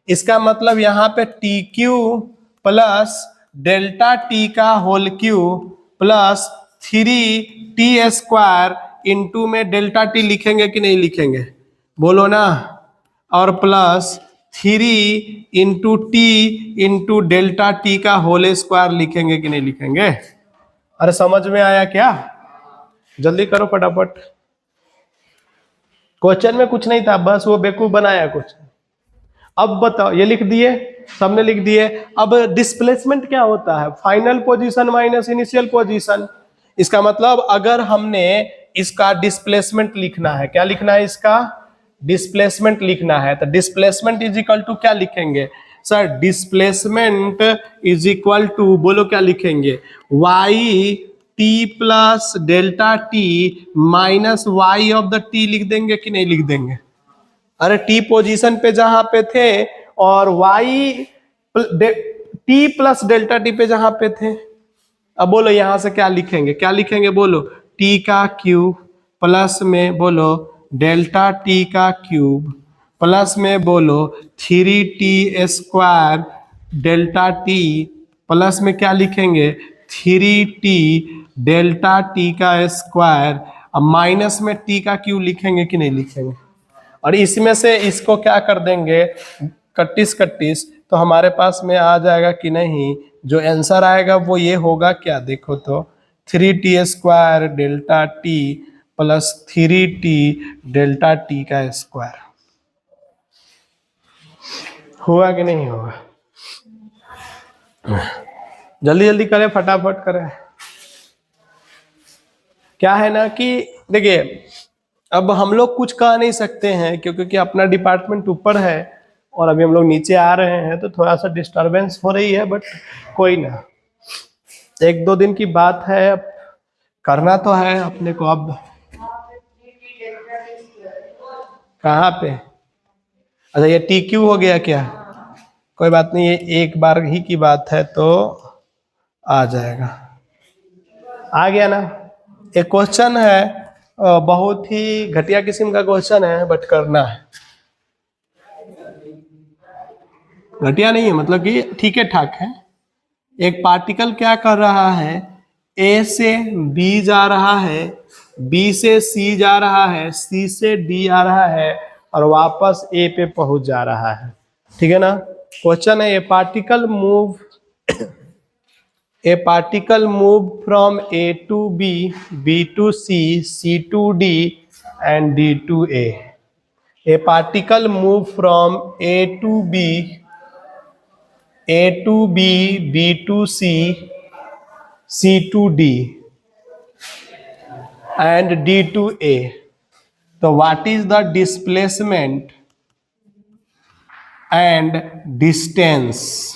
इसका मतलब यहाँ पे T Q plus delta T का whole cube plus 3t square into में डेल्टा टी लिखेंगे कि नहीं लिखेंगे, बोलो ना, और plus 3 into T into delta T का होल स्क्वायर लिखेंगे कि नहीं लिखेंगे? अरे समझ में आया क्या? जल्दी करो फटाफट। क्वेश्चन में कुछ नहीं था, बस वो बेवकूफ बनाया कुछ। अब बताओ, ये लिख दिए, सबने लिख दिए। अब डिस्प्लेसमेंट क्या होता है? Final position minus initial position. इसका मतलब अगर हमने इसका डिस्प्लेसमेंट लिखना है, क्या लिखना है? इसका डिस्प्लेसमेंट लिखना है, तो डिस्प्लेसमेंट इज इक्वल टू क्या लिखेंगे sir? Displacement is equal to, बोलो क्या लिखेंगे? Y t plus delta t minus y of the t लिख देंगे कि नहीं लिख देंगे? अरे टी पोजीशन पे जहां पे थे और y t plus delta t पे जहां पे थे। अब बोलो यहां से क्या लिखेंगे? क्या लिखेंगे बोलो? टी का क्यूब प्लस में बोलो डेल्टा टी का क्यूब प्लस में बोलो 3t² डेल्टा टी प्लस में क्या लिखेंगे? 3t डेल्टा टी का स्क्वायर। अब माइनस में टी का क्यूब लिखेंगे कि नहीं लिखेंगे? और इसमें से इसको क्या कर देंगे? कट्टिस कट्टिस, तो हमारे पास में आ जाएगा कि नहीं? जो आंसर आएगा वो ये होगा क्या? देखो तो 3t² delta T plus 3t delta T का स्क्वायर। हुआ कि नहीं होगा? जल्दी जल्दी करें, फटाफट करें। क्या है ना कि देखिए, अब हम लोग कुछ कह नहीं सकते हैं क्योंकि अपना डिपार्टमेंट ऊपर है और अभी हम लोग नीचे आ रहे हैं, तो थोड़ा सा डिस्टरबेंस हो रही है, बट कोई ना, 1-2 दिन की बात है, अब करना तो है अपने को। अब कहाँ पे? अच्छा ये टी क्यू हो गया क्या? कोई बात नहीं, ये एक बार ही की बात है तो आ जाएगा। आ गया ना? एक क्वेश्चन है, बहुत ही घटिया किस्म का क्वेश्चन है, बट करना है। घटिया नहीं है, मतलब कि ठीक है, ठाक है। एक पार्टिकल क्या कर रहा है? ए से बी जा रहा है, बी से सी जा रहा है, सी से डी आ रहा है और वापस ए पे पहुंच जा रहा है। ठीक है ना? क्वेश्चन है, a particle move from A to B, B to C, C to D and D to A. A particle move from A to B, A to B, B to C, C to D and D to A. So what is the displacement and distance?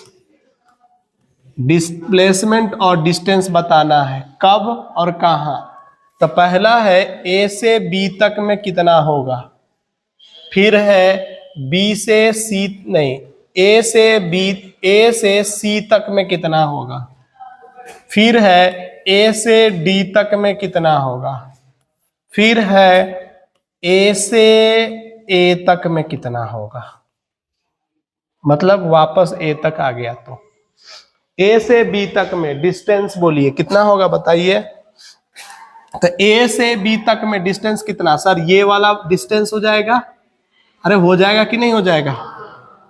Displacement और distance बताना है, कब और कहाँ। तो पहला है A से B तक में कितना होगा, फिर है B से C, नहीं, A से C तक में कितना होगा, फिर है A से D तक में कितना होगा, फिर है A से A तक में कितना होगा। मतलब वापस A तक आ गया, तो A से B तक में डिस्टेंस बोलिए कितना होगा बताइए। तो A से B तक में डिस्टेंस कितना? सर ये वाला डिस्टेंस हो जाएगा। अरे हो जाएगा कि नहीं हो जाएगा?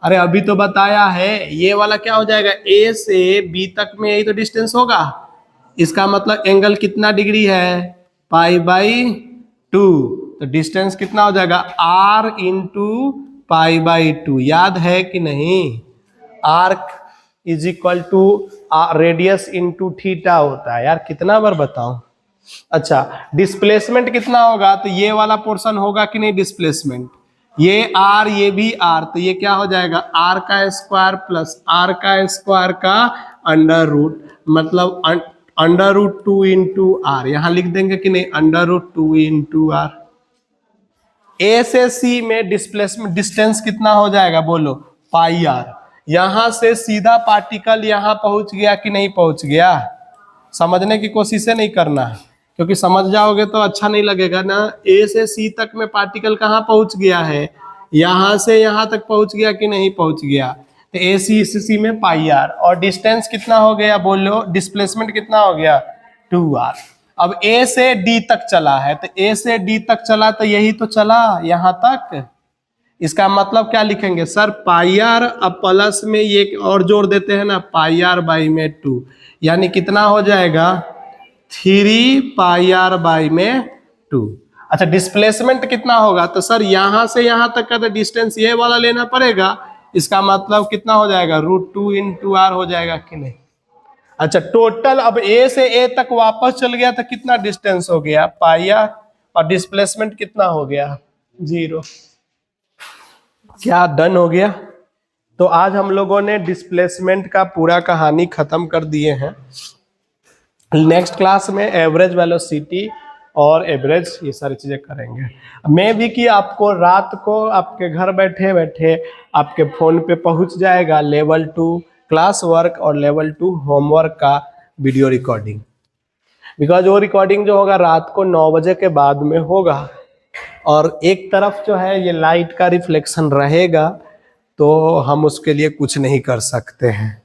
अरे अभी तो बताया है, ये वाला क्या हो जाएगा? A से B तक में यही तो डिस्टेंस होगा। इसका मतलब एंगल कितना डिग्री है? π/2। तो डिस्टेंस कितना हो जाएगा? r × π/2। याद है कि नहीं? Arc is equal to radius into theta होता है। यार कितना बार बताऊं? अच्छा, डिस्प्लेसमेंट कितना होगा? तो ये वाला पोर्शन होगा कि नहीं डिस्प्लेसमेंट? ये r, ये भी r, तो ये क्या हो जाएगा? r का स्क्वायर प्लस r का स्क्वायर का अंडर रूट, मतलब √2 × r। यहां लिख देंगे कि नहीं? √2 × r। A से C में डिस्प्लेसमेंट डिस्टेंस कितना हो जाएगा बोलो? πr। यहां से सीधा पार्टिकल यहां पहुंच गया कि नहीं पहुंच गया? समझने की कोशिश नहीं करना है, क्योंकि समझ जाओगे तो अच्छा नहीं लगेगा ना। A से C तक में पार्टिकल कहाँ पहुंच गया है? यहां से यहां तक पहुंच गया कि नहीं पहुंच गया? तो A से C में πr। और डिस्टेंस कितना हो गया बोलो? डिस्प्लेसमेंट कितना हो गया? 2r। अब A से D तक चला है, तो A से D तक चला तो यही तो चला यहां तक। इसका मतलब क्या लिखेंगे सर? πr, अब प्लस में ये और जोड़ देते हैं ना, πr/2, यानी कितना हो जाएगा? 3πr/2। अच्छा डिस्प्लेसमेंट कितना होगा, तो सर यहां से यहां तक का तो डिस्टेंस ये वाला लेना पड़ेगा, इसका मतलब कितना हो जाएगा √2 × r हो जाएगा कि नहीं। अच्छा टोटल अब ए से ए तक वापस चल गया तो कितना डिस्टेंस हो गया पाया, और डिस्प्लेसमेंट कितना हो गया 0। क्या डन हो गया। तो आज हम लोगों ने डिस्प्लेसमेंट का पूरा कहानी खत्म कर दिए हैं। नेक्स्ट क्लास में एवरेज वेलोसिटी और एवरेज ये सारी चीजें करेंगे। मैं भी कि आपको रात को आपके घर बैठे बैठे आपके फोन पे पहुंच जाएगा लेवल 2 क्लास वर्क और लेवल 2 होमवर्क का वीडियो रिकॉर्डिंग, बिकॉज वो रिकॉर्डिंग जो होगा रात को 9 बजे के बाद में होगा, और एक तरफ जो है ये लाइट का रिफ्लेक्शन रहेगा, तो हम उसके लिए कुछ नहीं कर सकते हैं।